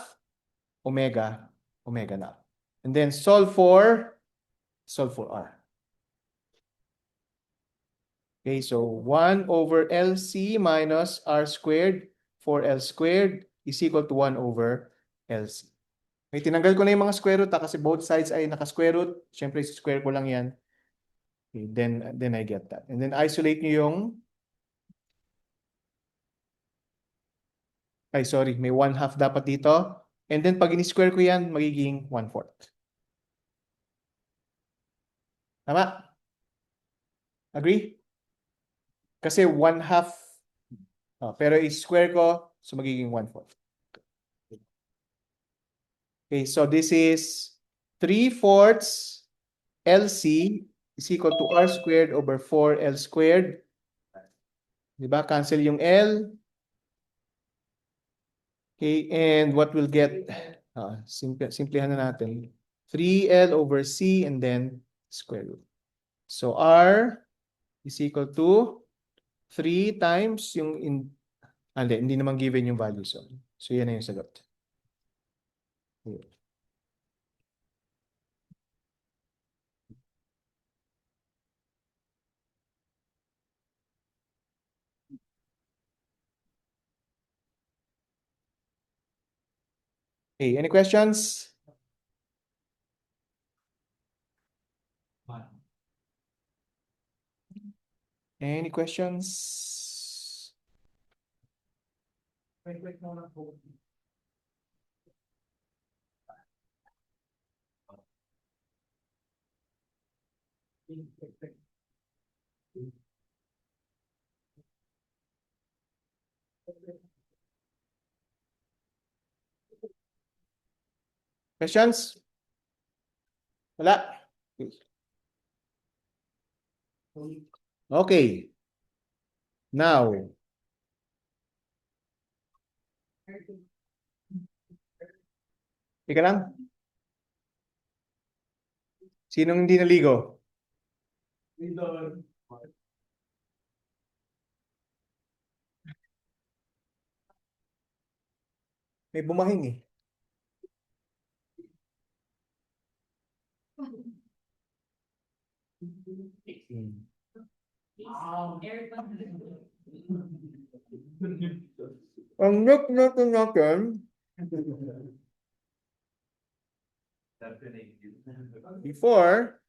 omega naught. And then solve for R. Okay, so 1 over LC minus R squared 4L squared is equal to 1 over LC. Okay, tinanggal ko na yung mga square root kasi both sides ay naka-square root. Siyempre, square ko lang yan. Okay, then I get that. And then isolate nyo yung sorry, may 1/2 dapat dito. And then pag in-square ko yan, magiging 1/4. Tama? Agree? Kasi 1/2. Pero i-square ko, so magiging 1/4. Okay, so this is 3/4 LC is equal to R squared over 4L squared. Diba? Cancel yung L. Okay, and what we'll get, simplihan na natin. 3L over C and then square root. So R is equal to 3 times yung hindi naman given yung value. So yan na yung sagot. Okay, any questions? Any questions? Wait muna po. Questions? Wala? Okay. Now, ika lang. Sinong hindi naligo? May bumahing eh. Hmm. Ang next natin, before,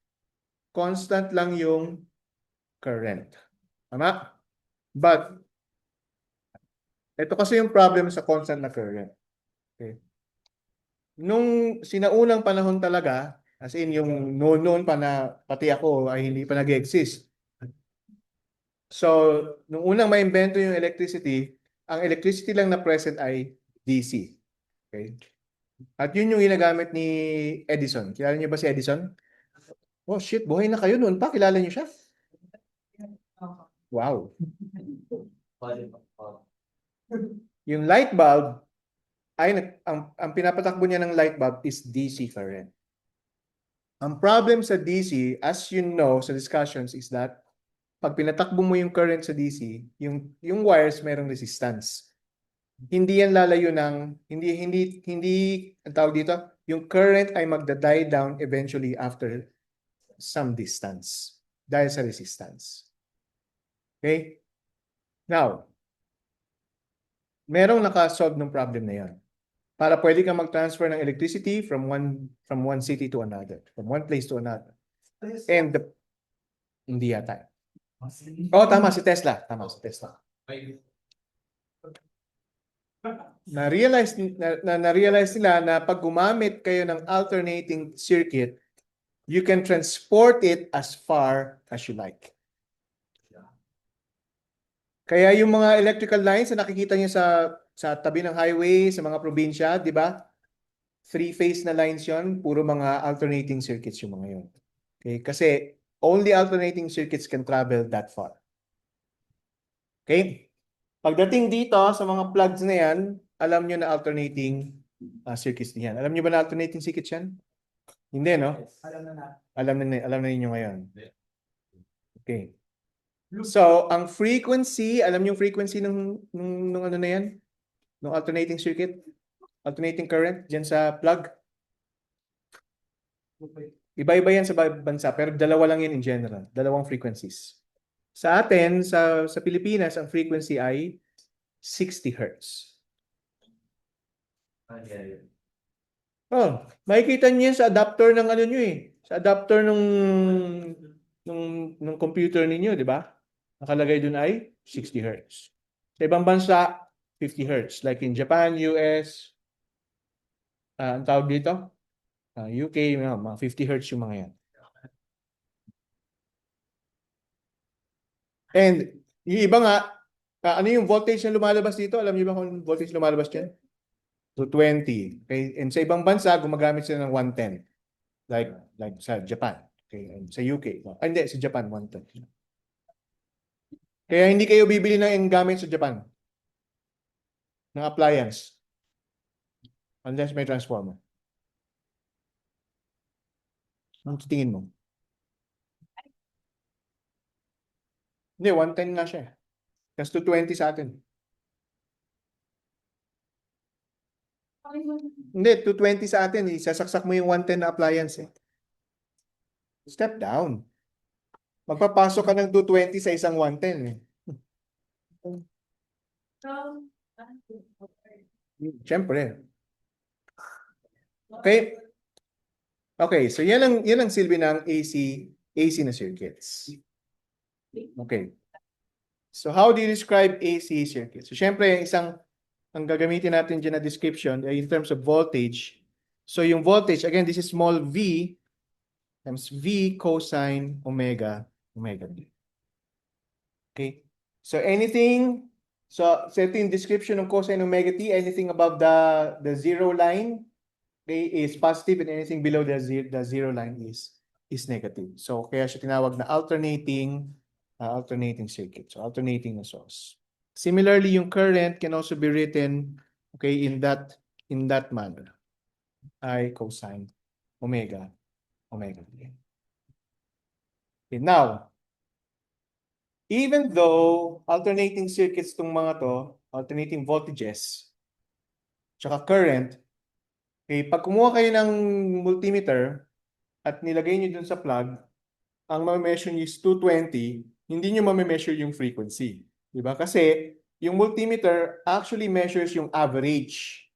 constant lang yung current. Tama? But, ito kasi yung problem sa constant na current. Okay. Nung sinaunang panahon talaga, as in yung noon pa na pati ako ay hindi pa nag-exist. So, nung unang maimbento yung electricity, ang electricity lang na present ay DC. Okay? At yun yung ginagamit ni Edison. Kilala niyo ba si Edison? Oh shit, buhay na kayo noon pa. Kilala niyo siya? Wow. Yung light bulb, ang pinapatakbo niya ng light bulb is DC current. Ang problem sa DC, as you know sa discussions, is that pag pinatakbo mo yung current sa DC, yung wires merong resistance. Hindi yan lalayo ng, hindi, ang tawag dito, yung current ay magda-die down eventually after some distance dahil sa resistance. Okay? Now, merong nakasolve ng problem na yan. Para pwede kang mag-transfer ng electricity from one city to another, from one place to another. And hindi yata. Oh, tama si Tesla. Tama si Tesla. Na-realize nila na pag gumamit kayo ng alternating circuit, you can transport it as far as you like. Kaya yung mga electrical lines na nakikita niyo sa tabi ng highway, sa mga probinsya, di ba? Three-phase na lines yon, puro mga alternating circuits yung mga yon. Okay? Kasi only alternating circuits can travel that far. Okay? Pagdating dito sa mga plugs na yan, alam nyo na alternating circuits na yan. Alam nyo ba na alternating circuits yan? Hindi, no? Alam na ninyo ngayon. Okay. So, ang frequency, alam nyo yung frequency ng ano na yan? Ng alternating circuit? Alternating current dyan sa plug? Iba-iba yan sa bansa, pero dalawa lang yan in general. Dalawang frequencies. Sa atin, sa Pilipinas, ang frequency ay 60 Hertz. Oh, makikita niyo yan sa adapter ng ano niyo eh. Sa adapter ng computer ninyo, di ba? Nakalagay dun ay 60 Hertz. Sa ibang bansa, 50 Hertz. Like in Japan, US, ang tawag dito? UK, mga 50 Hertz yung mga yan. And yung iba nga, ano yung voltage na lumalabas dito? Alam niyo ba kung voltage lumalabas dyan? 220. Okay? And sa ibang bansa, gumagamit sila ng 110. Like sa Japan. Okay? And sa UK. Hindi, sa Japan, 110. Kaya hindi kayo bibili ng gamit sa Japan. Ng appliance. Unless may transformer. Ang tingin mo? Hindi, 110 na siya. Kasi 220 sa atin. Hindi, 220 sa atin. Isasaksak mo yung 110 na appliance eh. Step down. Magpapasok ka ng 220 sa isang 110 eh. Siyempre. Okay? Okay, so yan ang silbi ng AC na circuits. Okay. So how do you describe AC circuits? So siyempre, ang gagamitin natin dyan na description ay in terms of voltage. So yung voltage, again, this is small v. times V cosine omega t. Okay? So so ito yung description ng cosine omega t, anything above the zero line, okay, is positive, and anything below the zero line is negative. So kaya siya tinawag na alternating circuit. So alternating na source. Similarly, yung current can also be written, okay, in that manner. I cosine omega t. Okay, now, even though alternating circuits tong mga to, alternating voltages, tsaka current, okay, pag kumuha kayo ng multimeter at nilagay nyo dun sa plug, ang ma-measure nyo is 220, hindi nyo ma-measure yung frequency. Diba? Kasi yung multimeter actually measures yung average,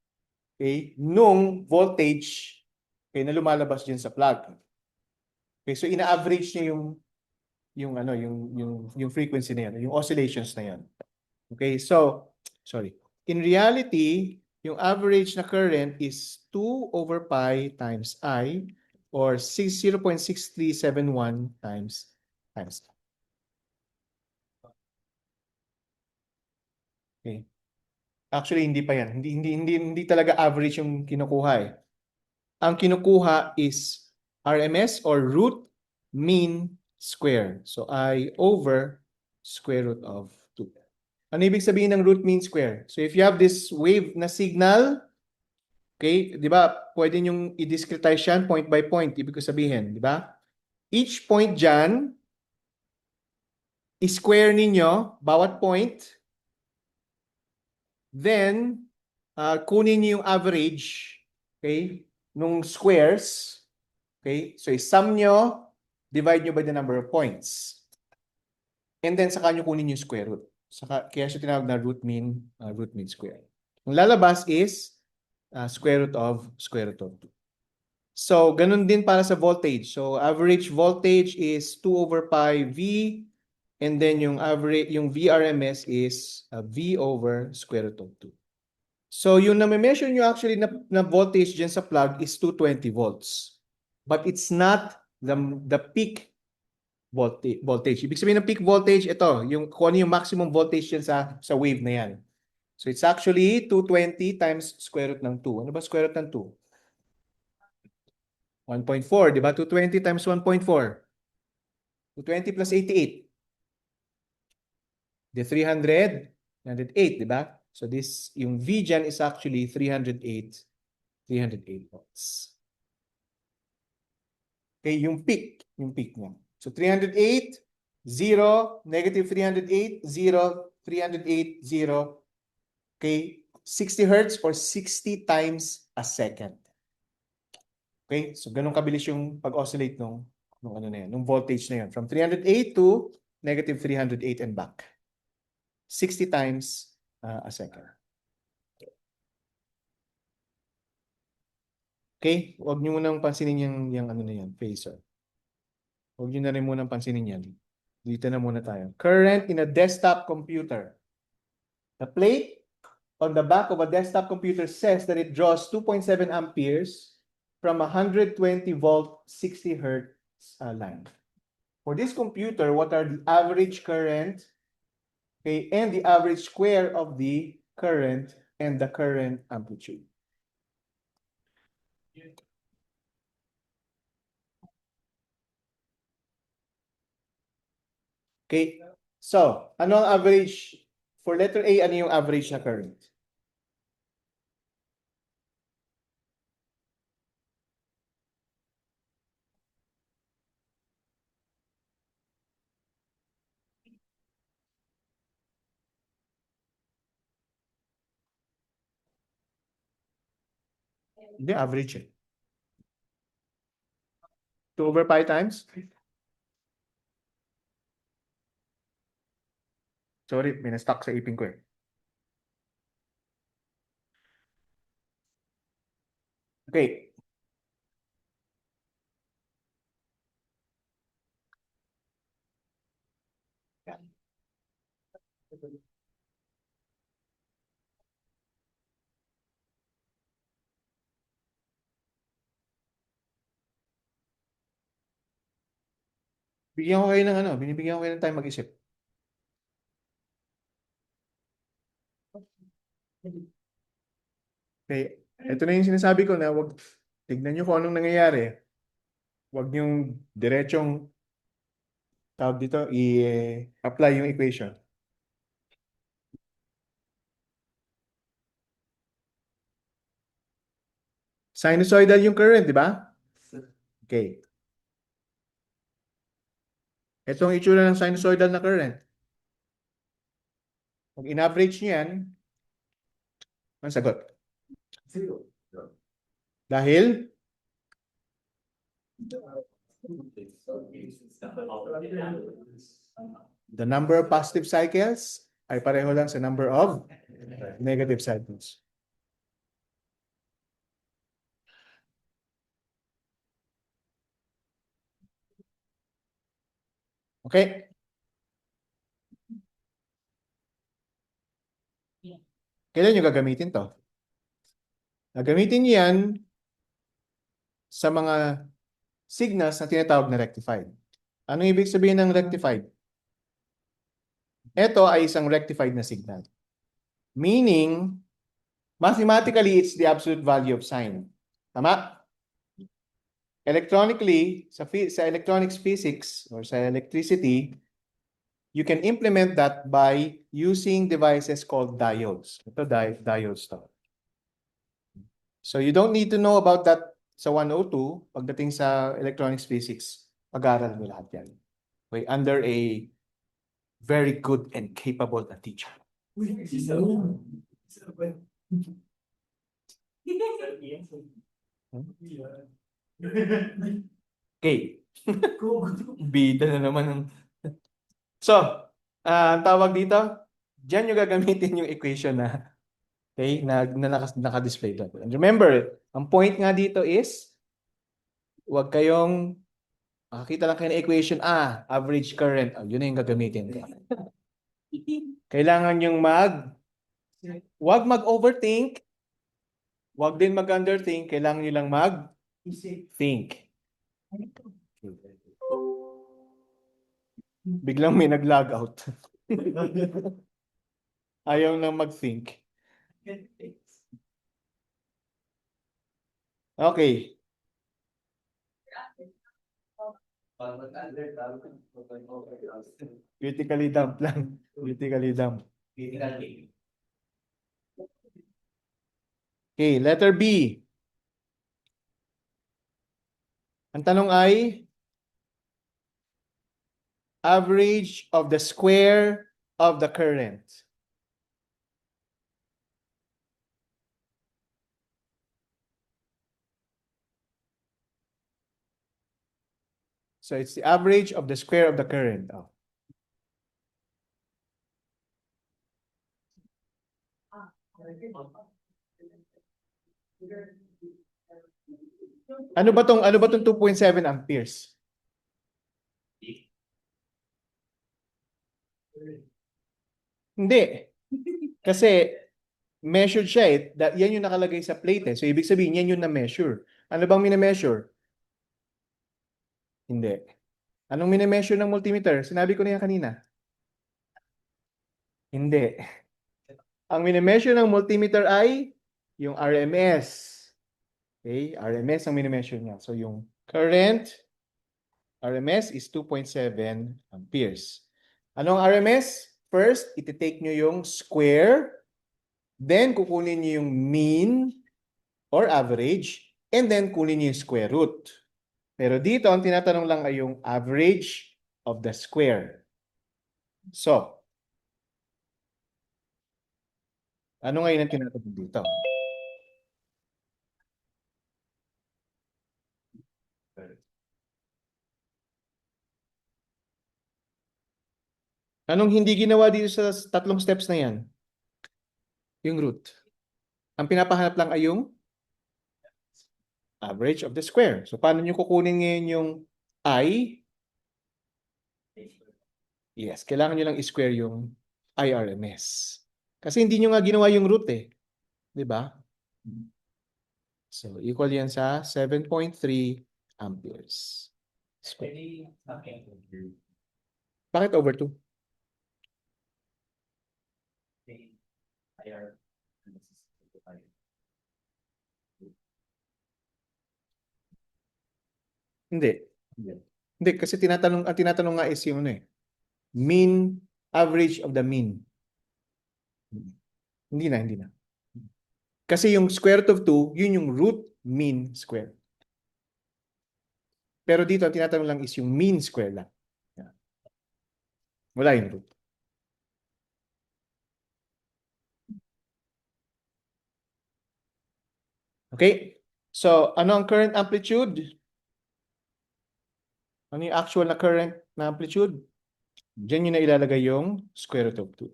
okay, nung voltage, okay, na lumalabas dyan sa plug. Okay, so ina-average niya yung frequency na yan, yung oscillations na yan. Okay, so, sorry. In reality, yung average na current is 2 over pi times I, or 0.6371 times. Okay. Actually, hindi pa yan. Hindi talaga average yung kinukuha eh. Ang kinukuha is RMS or root mean square. So I over square root of 2. Ano ibig sabihin ng root mean square? So if you have this wave na signal, okay, di ba, pwede nyong i-discretize yan point by point. Ibig sabihin, di ba? Each point dyan, i-square ninyo, bawat point, then, kunin niyo yung average, okay, nung squares, okay, so i-sum nyo, divide nyo by the number of points. And then, saka nyo kunin yung square root. Kaya siya tinawag na root mean square. Ang lalabas is square root of 2. So, ganun din para sa voltage. So, average voltage is 2 over pi V, and then yung VRMS is V over square root of 2. So, yung na-measure nyo actually na voltage dyan sa plug is 220 volts. But it's not the peak voltage. Ibig sabihin ng peak voltage, ito, kung ano yung maximum voltage dyan sa wave na yan. So, it's actually 220 times square root ng 2. Ano ba square root ng 2? 1.4, di ba? 220 times 1.4. 220 plus 88. The 308, di ba? So yung V dyan is actually 308 volts. Okay, yung peak niya. So 308, 0, negative 308, 0, 308, 0. Okay, 60 hertz or 60 times a second. Okay, so ganun kabilis yung pag-oscillate nung ano na yan, nung voltage na yan. From 308 to negative 308 and back. 60 times a second. Okay? Huwag nyo munang pansinin yung ano na yan, phaser. Huwag nyo na rin munang pansinin yan. Dito na muna tayo. Current in a desktop computer. The plate on the back of a desktop computer says that it draws 2.7 amperes from a 120 volt 60 hertz line. For this computer, what are the average current, okay, and the average square of the current and the current amplitude? Okay, so ano ang average for letter A? Ano yung average na current? Hindi, average eh. 2 over pi times? Sorry, may na-stuck sa ipin ko eh. Okay. Bigyan ko kayo ng ano, binibigyan ko kayo ng time mag-isip. Okay, ito na yung sinasabi ko na wag tignan nyo kung anong nangyayari. Wag niyong diretsong tawag dito, i-apply yung equation. Sinusoidal yung current, di ba? Okay. Ito ang itsura ng sinusoidal na current. Pag in-average niyo yan, ang sagot. Zero. Dahil the number of positive cycles ay pareho lang sa number of negative cycles. Okay? Kailan nyo gagamitin to? Gagamitin nyo yan sa mga signals na tinatawag na rectified. Ano ibig sabihin ng rectified? Ito ay isang rectified na signal. Meaning, mathematically, it's the absolute value of sign. Tama? Electronically, sa electronics physics or sa electricity, you can implement that by using devices called diodes. Ito, diodes to. So you don't need to know about that sa 102 pagdating sa electronics physics. Pag-aaral mo lahat yan. Okay, under a very good and capable teacher. Okay. Bida na naman ang... So, ang tawag dito, diyan nyo gagamitin yung equation na naka-display doon. And remember, ang point nga dito is, huwag kayong makakita lang kayo ng equation, average current. Yun na yung gagamitin ko. Kailangan yung huwag mag-overthink, huwag din mag-underthink, kailangan nyo lang mag-think. Biglang may nag-log out. Ayaw nang mag-think. Okay. Critically dump lang. Critically dump. Okay, letter B. Ang tanong ay average of the square of the current. So it's the average of the square of the current. Ano ba tong 2.7 amperes? Hindi. Kasi measured siya eh. Yan yung nakalagay sa plate eh. So ibig sabihin yan yung na-measure. Ano bang mini-measure? Hindi. Anong mini-measure ng multimeter? Sinabi ko na yan kanina. Hindi. Ang mini-measure ng multimeter ay yung RMS. Okay? RMS ang mini-measure niya. So yung current RMS is 2.7 amperes. Anong RMS? First, iti-take nyo yung square, then kukunin nyo yung mean or average, and then kunin nyo yung square root. Pero dito, ang tinatanong lang ay yung average of the square. So, ano ngayon ang tinatanong dito? Anong hindi ginawa dito sa tatlong steps na yan? Yung root. Ang pinapahanap lang ay yung average of the square. So, paano nyo kukunin ngayon yung I? Yes, kailangan nyo lang i-square yung IRMS. Kasi hindi nyo nga ginawa yung root eh. Di ba? So, equal yan sa 7.3 amperes. Square. Any, okay. Bakit over 2? Higher. Hindi. Hindi, kasi ang tinatanong nga is yung ano eh, mean, average of the mean. Hindi na, hindi na. Kasi yung square root of 2, yun yung root mean square. Pero dito, ang tinatanong lang is yung mean square lang. Yan. Wala yung root. Okay? So, ano ang current amplitude? Ano yung actual na current na amplitude? Diyan yun na ilalagay yung square root of 2.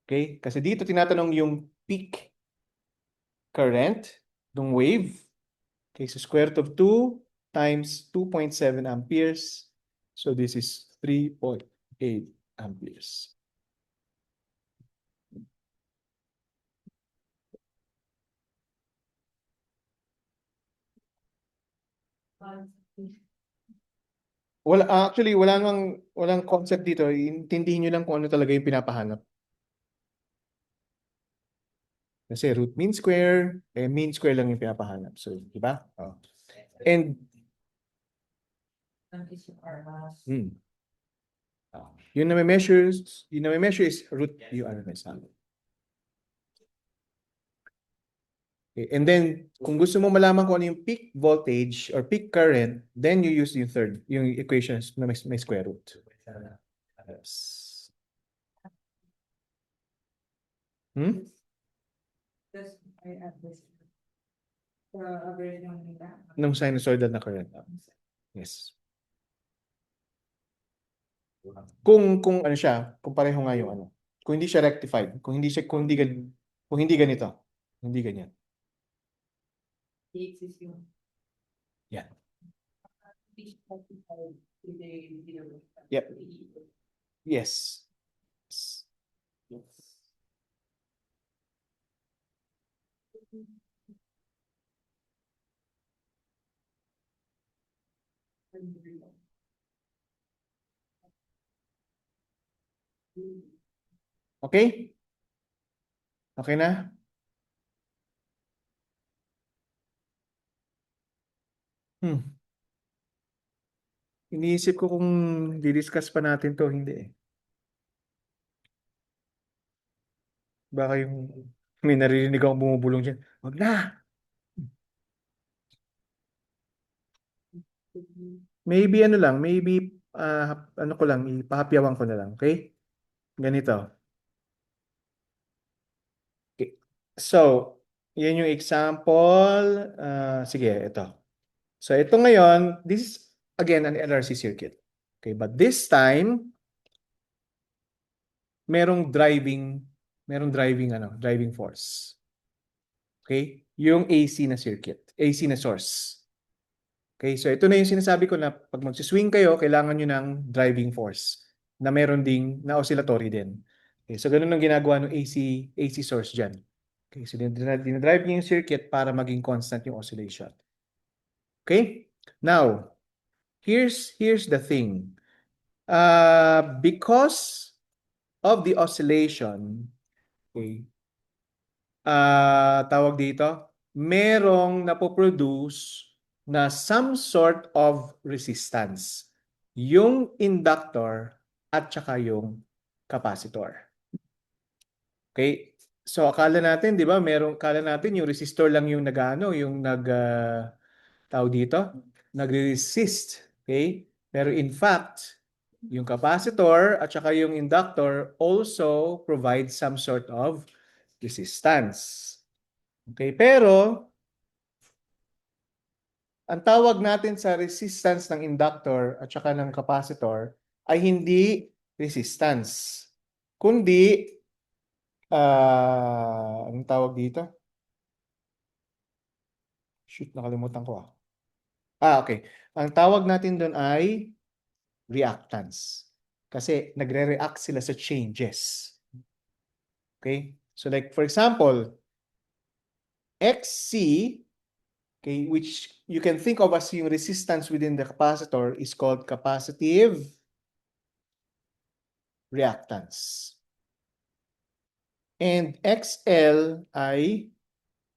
Okay? Kasi dito tinatanong yung peak current ng wave. Okay, so square root of 2 times 2.7 amperes. So this is 3.8 amperes. Actually, walang concept dito. Intindihin nyo lang kung ano talaga yung pinapahanap. Kasi root mean square, mean square lang yung pinapahanap. So, di ba? Oh. And yun na may measure is root URMS. Okay. And then, kung gusto mo malaman kung ano yung peak voltage or peak current, then you use yung equations na may square root. Yes. Just I add this. Average ng nila. Nung sinusoidal na current. Yes. Kung ano siya, kung pareho nga yung ano. Kung hindi siya rectified, kung hindi ganito, hindi ganyan. Exist yung. Yeah. Yep. Yep. Yes. Okay? Okay na? Iniisip ko kung di-discuss pa natin to, hindi eh. Baka yung may naririnig akong bumubulong dyan. Wag na! Maybe ano lang, maybe ano ko lang, ipahapyawan ko na lang, okay? Ganito. Okay. So, yan yung example. Sige, ito. So, ito ngayon, this is again an LRC circuit. Okay, but this time, merong driving force. Okay? Yung AC na circuit, AC na source. Okay, so ito na yung sinasabi ko na pag magsiswing kayo, kailangan nyo ng driving force na meron ding na oscillatory din. Okay, so ganun ang ginagawa ng AC source dyan. Okay, so dinadrive nyo yung circuit para maging constant yung oscillation. Okay? Now, here's the thing. Because of the oscillation, okay, tawag dito, merong napoproduce na some sort of resistance. Yung inductor at saka yung capacitor. Okay? So akala natin, 'di ba, akala natin yung resistor lang yung tawag dito, nagre-resist. Okay? Pero in fact, yung capacitor at saka yung inductor also provide some sort of resistance. Okay, pero ang tawag natin sa resistance ng inductor at saka ng capacitor ay hindi resistance, kundi anong tawag dito? Shoot, nakalimutan ko. Okay. Ang tawag natin doon ay reactance. Kasi nagre-react sila sa changes. Okay? So like for example, XC Okay, which you can think of as yung resistance within the capacitor is called capacitive reactance. And XL ay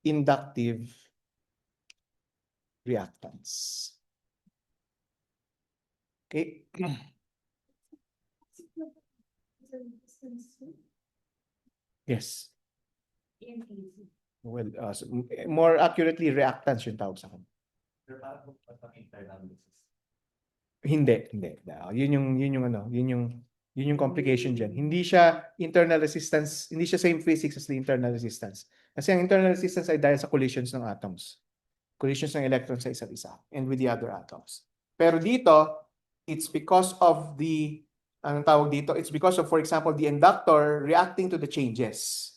inductive reactance. Okay. Yes. Well, more accurately, reactance yung tawag sa kanya. Pero parang pag internal resistance. Hindi. Yun yung complication dyan. Hindi siya internal resistance, hindi siya same physics as the internal resistance. Kasi ang internal resistance ay dahil sa collisions ng atoms. Collisions ng electrons sa isa't isa and with the other atoms. Pero dito, it's because of the, anong tawag dito? It's because of, for example, the inductor reacting to the changes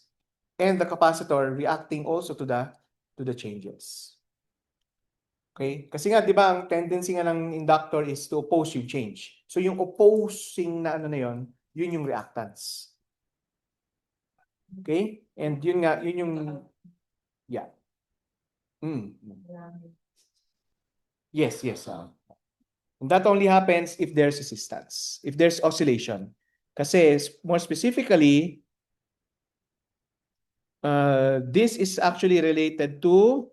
and the capacitor reacting also to the changes. Okay? Kasi nga, di ba, ang tendency nga ng inductor is to oppose yung change. So, yung opposing na ano na yun yung reactance. Okay? And yun nga, yun yung, yeah. Yes. And that only happens if there's resistance, if there's oscillation. Kasi, more specifically, this is actually related to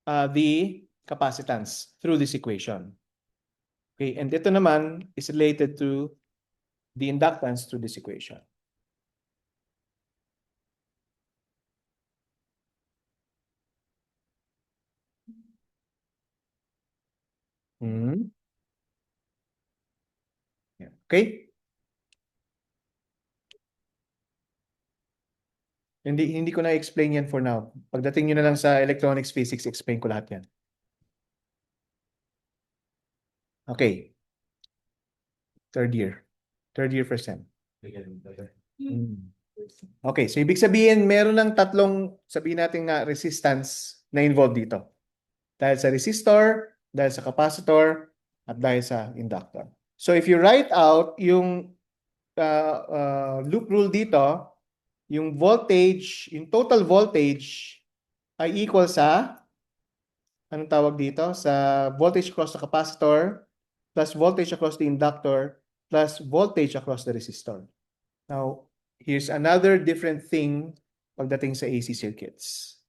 the capacitance through this equation. Okay, and ito naman is related to the inductance through this equation. Yeah. Okay? Hindi ko na-explain yan for now. Pagdating nyo na lang sa electronics physics, explain ko lahat yan. Okay. Third year first sem. Okay, so ibig sabihin, meron ng tatlong, sabihin natin nga, resistance na involved dito. Dahil sa resistor, dahil sa capacitor, at dahil sa inductor. So if you write out yung loop rule dito, yung voltage, yung total voltage ay equal sa, anong tawag dito? Sa voltage across the capacitor plus voltage across the inductor plus voltage across the resistor. Now, here's another different thing pagdating sa AC circuits.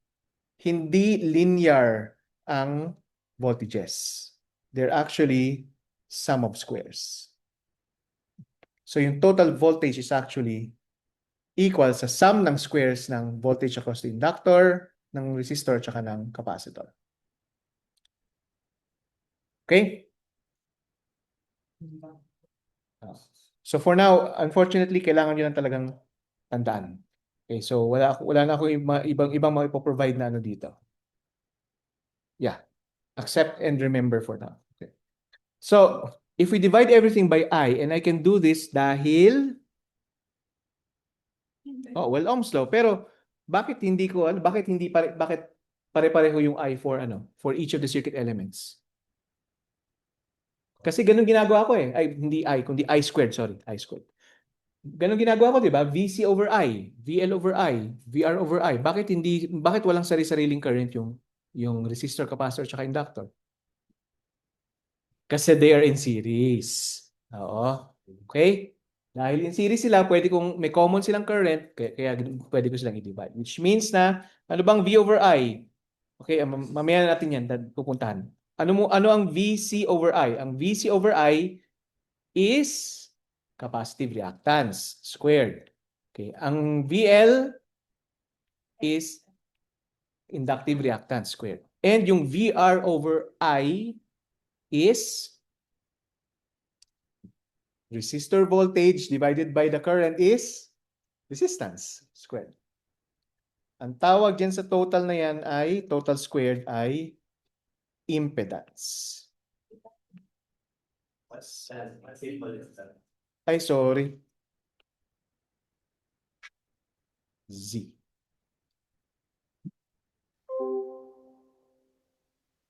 Hindi linear ang voltages. They're actually sum of squares. So yung total voltage is actually equal sa sum ng squares ng voltage across the inductor, ng resistor, tsaka ng capacitor. Okay? So for now, unfortunately, kailangan nyo lang talagang tandaan. Okay, so wala na ako ibang maipo-provide na ano dito. Yeah. Accept and remember for now. Okay. So, if we divide everything by I, and I can do this dahil Ohm's law. Pero bakit hindi pare-pareho yung I for each of the circuit elements? Kasi ganun ginagawa ko eh. Ay, hindi I, kundi I squared, sorry, I squared. Ganun ginagawa ko, 'di ba? VC over I, VL over I, VR over I. Bakit walang sari-sariling current yung resistor, capacitor, at inductor? Kasi they are in series. Oo. Okay? Dahil in series sila, may common silang current, kaya pwede ko silang i-divide. Which means na, ano bang V over I? Okay, mamaya natin yan, pupuntahan. Ano ang VC over I? Ang VC over I is capacitive reactance squared. Okay, ang VL is inductive reactance squared. And yung VR over I is resistor voltage divided by the current is resistance squared. Ang tawag dyan sa total na yan ay, total squared ay impedance. What's simple is that? Ay, sorry. Z.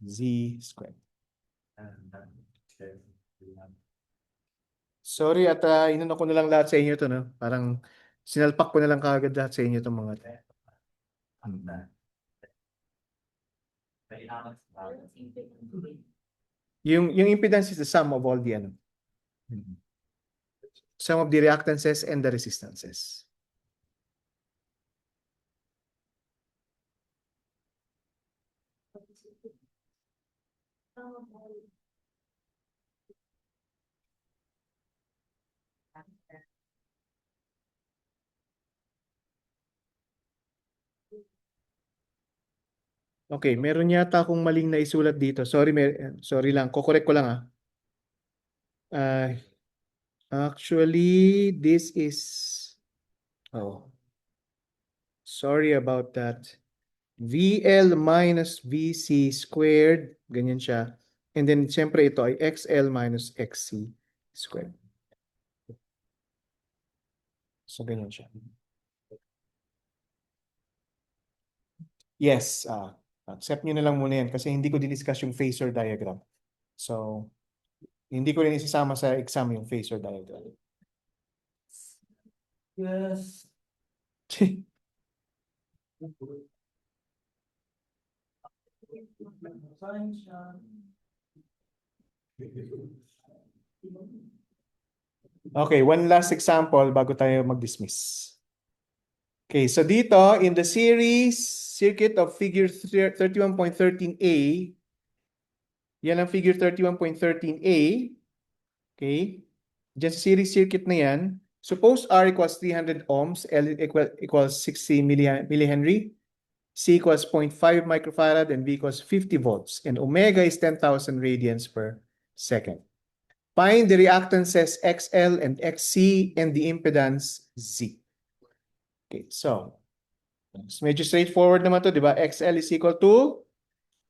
Z squared. Sorry at inano ko na lang lahat sa inyo to, no? Parang sinalpak ko na lang kaagad lahat sa inyo itong mga Kailangan sa Yung impedance is the sum of all the sum of the reactances and the resistances. Okay, meron yata akong maling naisulat dito. Sorry lang, kokorek ko lang ah. Uh, Actually, this is sorry about that. VL minus VC squared, ganyan siya. And then, siyempre, ito ay XL minus XC squared. So, ganyan siya. Yes, accept nyo na lang muna yan kasi hindi ko diniscuss yung phasor diagram. So, hindi ko rin isasama sa exam yung phasor diagram. Yes. Okay, one last example bago tayo mag-dismiss. Okay, so dito in the series circuit of figure 31.13a, yan ang figure 31.13a. Okay, dyan sa series circuit na yan, suppose R equals 300 ohms, L equals 60 millihenry, C equals 0.5 microfarad, and V equals 50 volts, and omega is 10,000 radians per second. Find the reactances XL and XC and the impedance Z. Okay, so medyo straightforward naman to, di ba? XL is equal to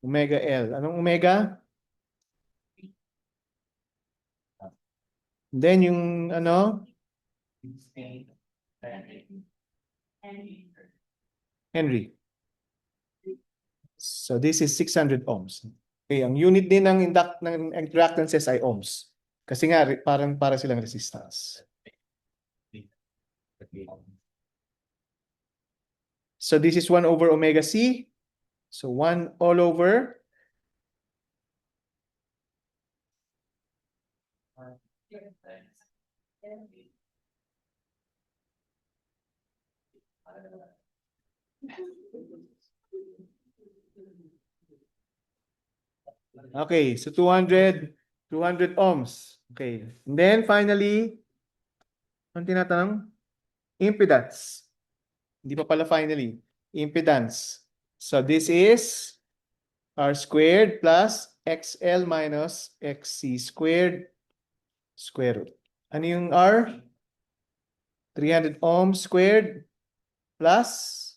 omega L. Anong omega? Then yung Henry. So this is 600 ohms. Okay, ang unit din ng reactances ay ohms. Kasi nga parang para silang resistance. So this is 1 over omega C. So 1 all over okay, so 200 ohms. Okay. And then finally, ang tinatanong? Impedance. Hindi pa pala finally. Impedance. So this is R squared plus XL minus XC squared square root. Ano yung R? 300 ohms squared plus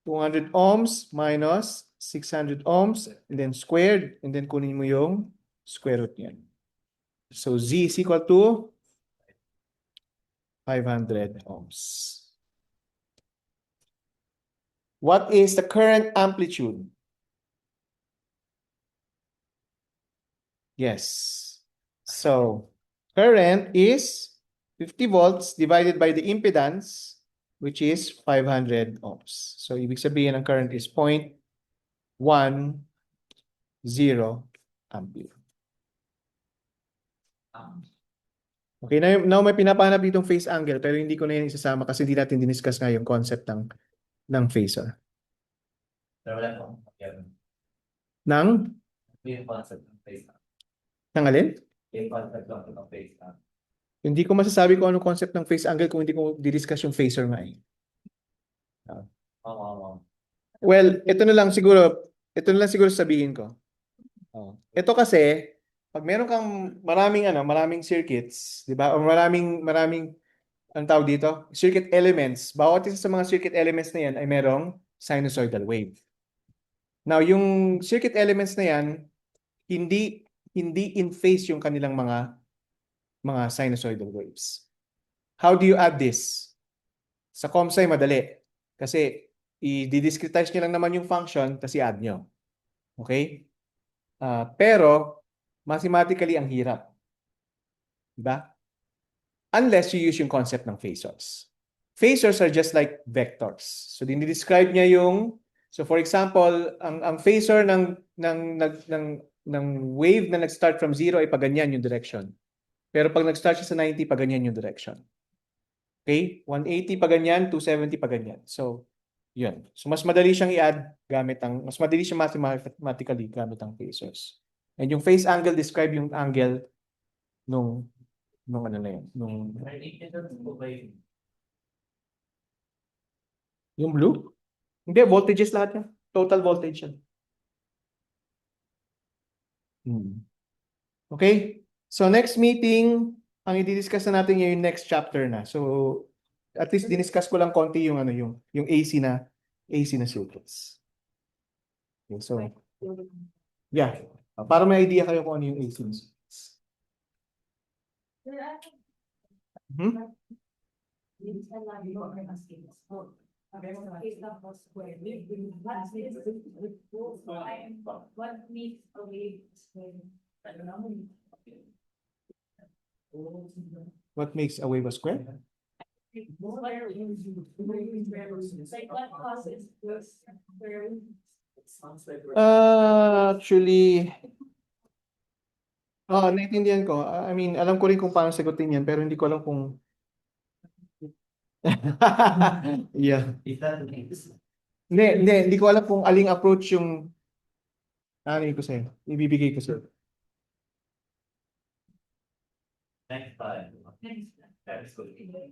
200 ohms minus 600 ohms and then squared and then kunin mo yung square root niyan. So Z is equal to 500 ohms. What is the current amplitude? Yes. So current is 50 volts divided by the impedance, which is 500 ohms. So ibig sabihin ang current is 0.10 ampere. Okay, now may pinapahanap ditong phase angle pero hindi ko na yan isasama kasi hindi natin diniscuss nga yung concept ng phasor. Pero wala pong Ng? yung concept ng phase. Ng alin? Yung concept ng phase. Hindi ko masasabi kung anong concept ng phase angle kung hindi ko didiscuss yung phasor nga eh. Well, ito na lang siguro sabihin ko. Ito kasi, pag meron kang maraming circuits, di ba? O maraming ang tawag dito, circuit elements. Bawat isa sa mga circuit elements na yan ay merong sinusoidal wave. Now, yung circuit elements na yan, hindi in phase yung kanilang mga sinusoidal waves. How do you add this? Sa COMSI, madali. Kasi, i-discretize nyo lang naman yung function, tapos i-add nyo. Okay? Pero, mathematically, ang hirap. Diba? Unless you use yung concept ng phasors. Phasors are just like vectors. So, dinidescribe niya yung So for example, ang phasor ng wave na nag-start from 0 ay paganyan yung direction. Pero pag nag-start siya sa 90, paganyan yung direction. Okay? 180 paganyan, 270 paganyan. So, yun. So mas madali siyang i-add mas madali siya mathematically gamit ang phasors. And yung phase angle describe yung angle nung ano na yun, yung blue? Hindi, voltages lahat yan. Total voltage yan. Okay? So next meeting, ang i-discuss na natin yung next chapter na. So at least diniscuss ko lang konti yung yung AC na circuits. Okay, so yeah, para may idea kayo kung ano yung AC na circuits. What makes a wave square? I don't know. What makes a wave a square? Like what causes this square? Actually, naintindihan ko. I mean, alam ko rin kung paano sagutin yan, pero hindi ko alam kung yeah. Is that the case? Hindi ko alam kung aling approach yung ko sa'yo. Ibibigay ko sa'yo. Next time. Next. That is good. Okay.